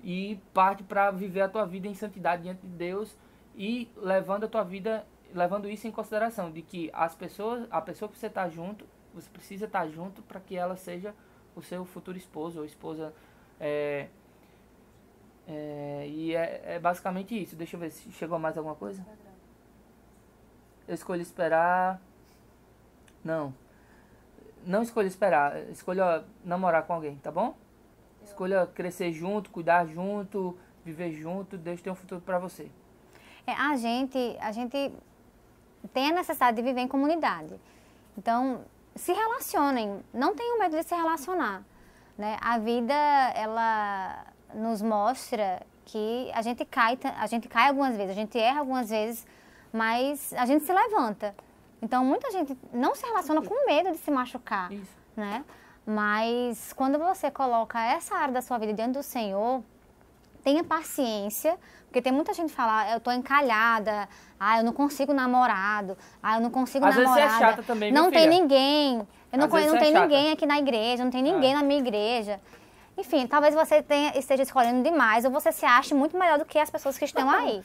e parte para viver a tua vida em santidade diante de Deus e levando a tua vida, levando isso em consideração, de que a pessoa que você está junto, você precisa estar junto para que ela seja o seu futuro esposo ou esposa. E é basicamente isso. Deixa eu ver se chegou mais alguma coisa. Eu escolhi esperar. Não escolha esperar. Escolha namorar com alguém, tá bom? Escolha crescer junto, cuidar junto, viver junto. Deus tem um futuro pra você. A gente tem a necessidade de viver em comunidade. Então, se relacionem. Não tenham medo de se relacionar, né? A vida, ela nos mostra que a gente cai algumas vezes, a gente erra algumas vezes, mas a gente se levanta. Então, muita gente não se relaciona com medo de se machucar, né? Mas quando você coloca essa área da sua vida diante do Senhor, tenha paciência, porque tem muita gente que fala, eu tô encalhada, eu não consigo namorado, eu não consigo namorada. Às vezes você é chata também, não tem ninguém, não tem chata. Ninguém aqui na igreja, não tem ninguém na minha igreja. Enfim, talvez você esteja escolhendo demais ou você se ache muito melhor do que as pessoas que estão aí,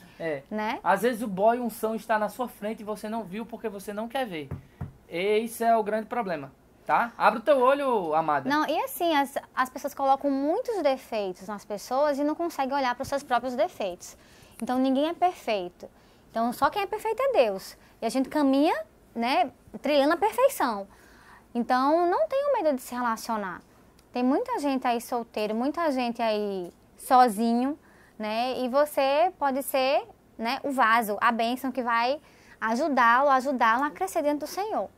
né? Às vezes o boy unção está na sua frente e você não viu porque você não quer ver. Esse é o grande problema, tá? Abre o teu olho, amada. Não, e assim, as pessoas colocam muitos defeitos nas pessoas e não conseguem olhar para os seus próprios defeitos. Então, ninguém é perfeito. Então, só quem é perfeito é Deus. E a gente caminha, né, trilhando a perfeição. Então, não tenham medo de se relacionar. Tem muita gente aí solteiro, muita gente aí sozinho, né? E você pode ser, né, o vaso, a bênção que vai ajudá-la a crescer dentro do Senhor.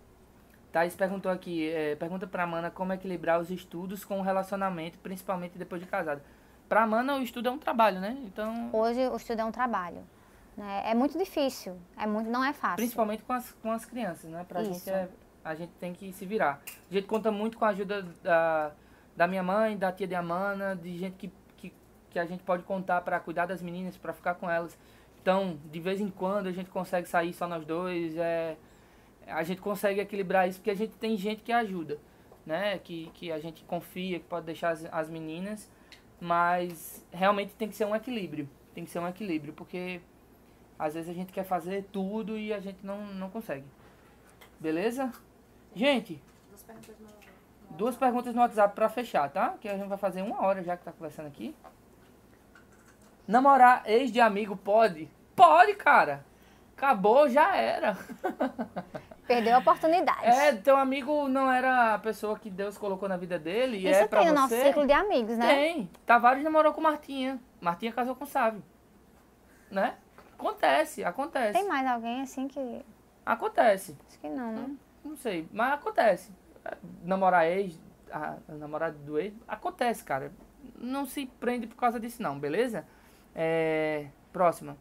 Thaís perguntou aqui, pergunta pra Mana como equilibrar os estudos com o relacionamento, principalmente depois de casado. Pra Mana o estudo é um trabalho, né? Então... Hoje o estudo é um trabalho, né? É muito difícil, não é fácil. Principalmente com as crianças, né? Pra gente, a gente tem que se virar. A gente conta muito com a ajuda da minha mãe, da tia de Amana, de gente que a gente pode contar para cuidar das meninas, para ficar com elas. Então, de vez em quando a gente consegue sair só nós dois, a gente consegue equilibrar isso porque a gente tem gente que ajuda, né? Que a gente confia, que pode deixar as meninas. Mas realmente tem que ser um equilíbrio. Tem que ser um equilíbrio, porque às vezes a gente quer fazer tudo e a gente não consegue. Beleza? Gente, duas perguntas no WhatsApp pra fechar, tá? Que a gente vai fazer 1 hora já que tá conversando aqui. Namorar ex de amigo pode? Pode, cara. Acabou, já era. Perdeu a oportunidade. Teu amigo não era a pessoa que Deus colocou na vida dele. E Isso é pra tem no você. nosso ciclo de amigos, né? Tem. Tavares namorou com Martinha. Martinha casou com Sávio. Né? Acontece. Tem mais alguém assim que... Acontece. Acho que não, né? Não sei, mas acontece. Namorar ex, a namorada do ex, acontece, cara. Não se prende por causa disso não, beleza? Próxima.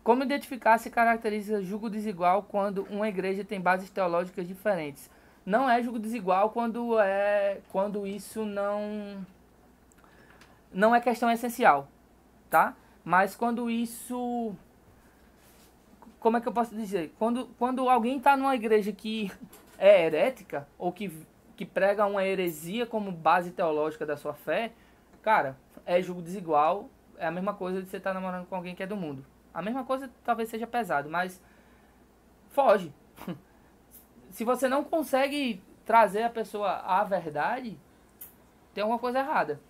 Como identificar se caracteriza julgo desigual quando uma igreja tem bases teológicas diferentes? Não é julgo desigual quando isso não é questão essencial, tá? Mas quando isso... Como é que eu posso dizer? Quando alguém está numa igreja que é herética ou que prega uma heresia como base teológica da sua fé, cara, é julgo desigual. É a mesma coisa de você estar namorando com alguém que é do mundo. A mesma coisa talvez seja pesado, mas foge. Se você não consegue trazer a pessoa à verdade, tem alguma coisa errada,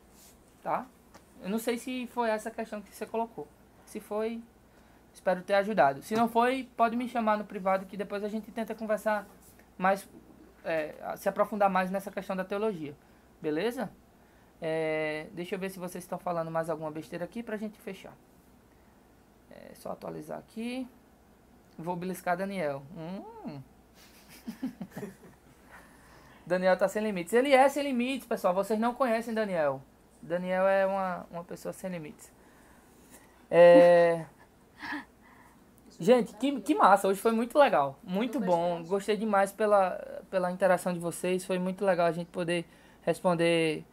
tá? Eu não sei se foi essa questão que você colocou. Se foi, espero ter ajudado. Se não foi, pode me chamar no privado que depois a gente tenta conversar mais, se aprofundar mais nessa questão da teologia. Beleza? Deixa eu ver se vocês estão falando mais alguma besteira aqui pra gente fechar. Só atualizar aqui. Vou beliscar Daniel. Daniel tá sem limites. Ele é sem limites, pessoal. Vocês não conhecem Daniel. Daniel é uma pessoa sem limites. Gente, que massa. Hoje foi muito legal. Muito bom. Gostei demais pela interação de vocês. Foi muito legal a gente poder responder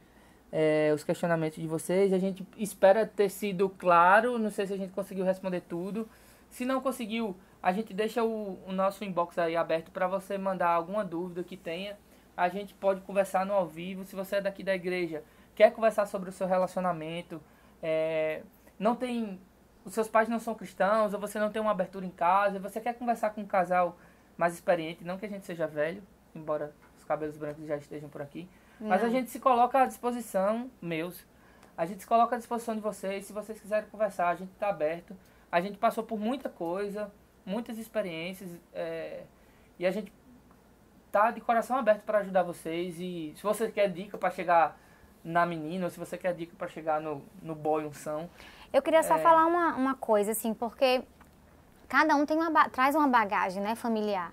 os questionamentos de vocês. A gente espera ter sido claro. Não sei se a gente conseguiu responder tudo. Se não conseguiu, a gente deixa o nosso inbox aí aberto para você mandar alguma dúvida que tenha. A gente pode conversar no ao vivo. Se você é daqui da igreja, quer conversar sobre o seu relacionamento, os seus pais não são cristãos, ou você não tem uma abertura em casa, você quer conversar com um casal mais experiente, não que a gente seja velho, embora os cabelos brancos já estejam por aqui, mas a gente se coloca à disposição, a gente se coloca à disposição de vocês. Se vocês quiserem conversar, a gente está aberto. A gente passou por muita coisa, muitas experiências, e a gente tá de coração aberto para ajudar vocês. E se você quer dica para chegar na menina, ou se você quer dica para chegar no boy unção. Eu queria só falar uma coisa, assim, porque cada um traz uma bagagem, né, familiar.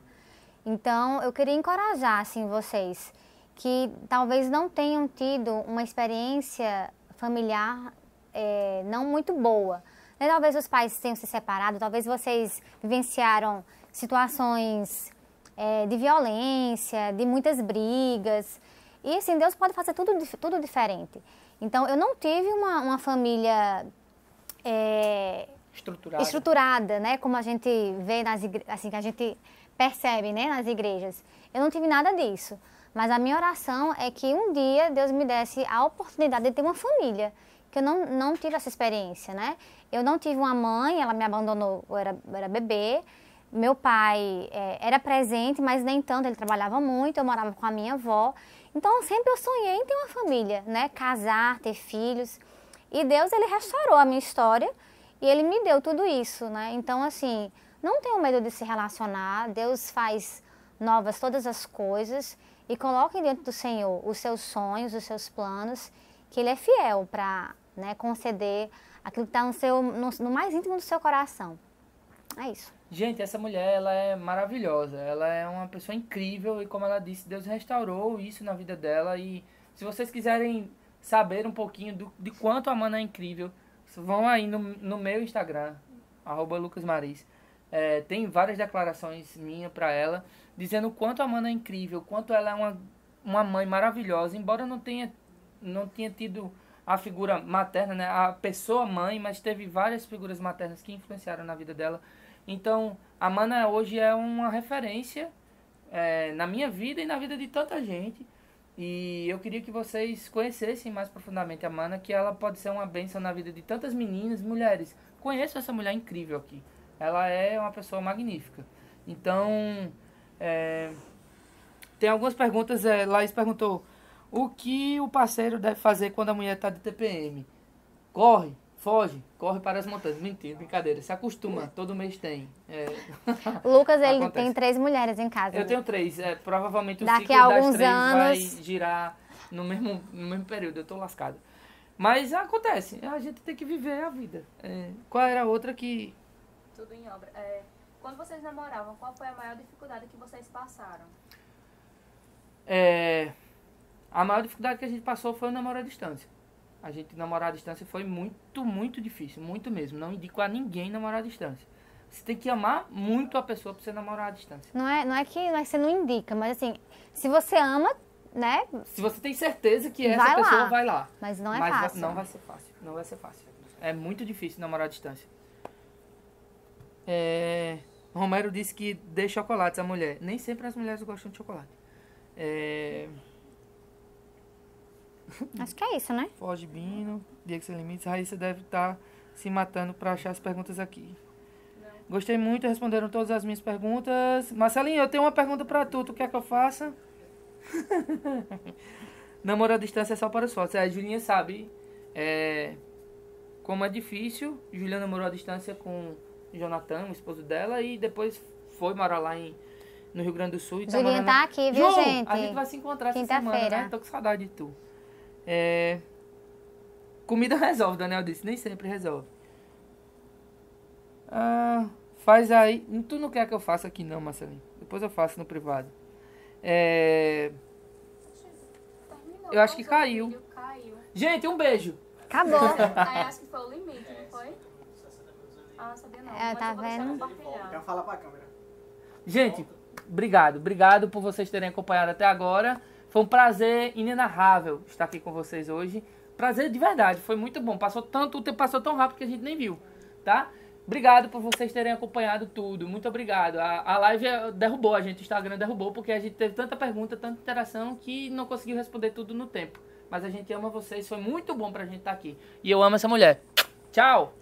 Então, eu queria encorajar, assim, vocês que talvez não tenham tido uma experiência familiar não muito boa. Né? Talvez os pais tenham se separado, talvez vocês vivenciaram situações de violência, de muitas brigas. E, assim, Deus pode fazer tudo diferente. Então, eu não tive uma família estruturada, né? Como a gente vê assim, que a gente percebe, né, nas igrejas. Eu não tive nada disso. Mas a minha oração é que um dia Deus me desse a oportunidade de ter uma família. Que eu não tive essa experiência, né? Eu não tive uma mãe, ela me abandonou, eu era bebê. Meu pai era presente, mas nem tanto, ele trabalhava muito, eu morava com a minha avó. Então, sempre eu sonhei em ter uma família, né? Casar, ter filhos. E Deus, ele restaurou a minha história e ele me deu tudo isso, né? Então, assim, não tenho medo de se relacionar. Deus faz novas todas as coisas e coloque diante do Senhor os seus sonhos, os seus planos, que Ele é fiel para, né, conceder aquilo que está no mais íntimo do seu coração. É isso. Gente, essa mulher, ela é maravilhosa. Ela é uma pessoa incrível e, como ela disse, Deus restaurou isso na vida dela. E se vocês quiserem saber um pouquinho de quanto a Mana é incrível, vão aí no meu Instagram, @lucasmaris. Tem várias declarações minhas para ela, dizendo o quanto a Mana é incrível, quanto ela é uma mãe maravilhosa, embora não tenha tido a figura materna, né, a pessoa mãe, mas teve várias figuras maternas que influenciaram na vida dela. Então, a Mana hoje é uma referência na minha vida e na vida de tanta gente. E eu queria que vocês conhecessem mais profundamente a Mana, que ela pode ser uma bênção na vida de tantas meninas, mulheres. Conheço essa mulher incrível aqui. Ela é uma pessoa magnífica. Então, tem algumas perguntas. Laís perguntou, o que o parceiro deve fazer quando a mulher está de TPM? Corre, foge, corre para as montanhas. Mentira, brincadeira. Se acostuma, todo mês tem. Lucas, ele Acontece. tem 3 mulheres em casa. Eu tenho 3. Provavelmente o Daqui ciclo a das alguns 3 vai anos- girar no mesmo período. Eu tô lascado. Mas acontece. A gente tem que viver a vida. Qual era a outra que... Tudo em obra. Quando vocês namoravam, qual foi a maior dificuldade que vocês passaram? A maior dificuldade que a gente passou foi o namoro à distância. A gente namorar à distância foi muito, muito difícil. Muito mesmo. Não indico a ninguém namorar à distância. Você tem que amar muito a pessoa pra você namorar à distância. Não é que você não indica, mas assim, se você ama, né? Se você tem certeza que essa Vai lá. pessoa vai lá. Mas não é Mas fácil. não vai ser fácil. Não vai ser fácil. É muito difícil namorar à distância. Romero disse que dê chocolates à mulher. Nem sempre as mulheres gostam de chocolate. Acho que é isso, né? Foge Bino, Diego Sem Limites. Raíssa deve estar se matando para achar as perguntas aqui. Gostei muito, responderam todas as minhas perguntas. Marcelinho, eu tenho uma pergunta para tu. Tu quer que eu faça? Namoro à distância é só para os fotos. A Julinha sabe como é difícil. Juliana namorou à distância com Jonathan, o esposo dela, e depois foi morar lá no Rio Grande do Sul. E Julinha morando... tá aqui, viu, João, gente? a gente vai se encontrar essa Quinta-feira. semana, né? Tô com saudade de tu. Comida resolve, Daniel disse. Nem sempre resolve. Faz aí. Tu não quer que eu faça aqui não, Marcelinho. Depois eu faço no privado. Terminou. Eu acho que Pausou o caiu. vídeo, Caiu. Gente, um beijo. Acabou. Aí acho que foi o limite, não foi? Ah, sabia não. Mas tá eu vou deixar vendo? compartilhar. Quero falar pra câmera. Gente, obrigado. Obrigado por vocês terem acompanhado até agora. Foi um prazer inenarrável estar aqui com vocês hoje. Prazer de verdade. Foi muito bom. O tempo passou tão rápido que a gente nem viu, tá? Obrigado por vocês terem acompanhado tudo. Muito obrigado. A live derrubou a gente. O Instagram derrubou porque a gente teve tanta pergunta, tanta interação que não conseguiu responder tudo no tempo. Mas a gente ama vocês. Foi muito bom pra gente estar aqui. E eu amo essa mulher. Tchau!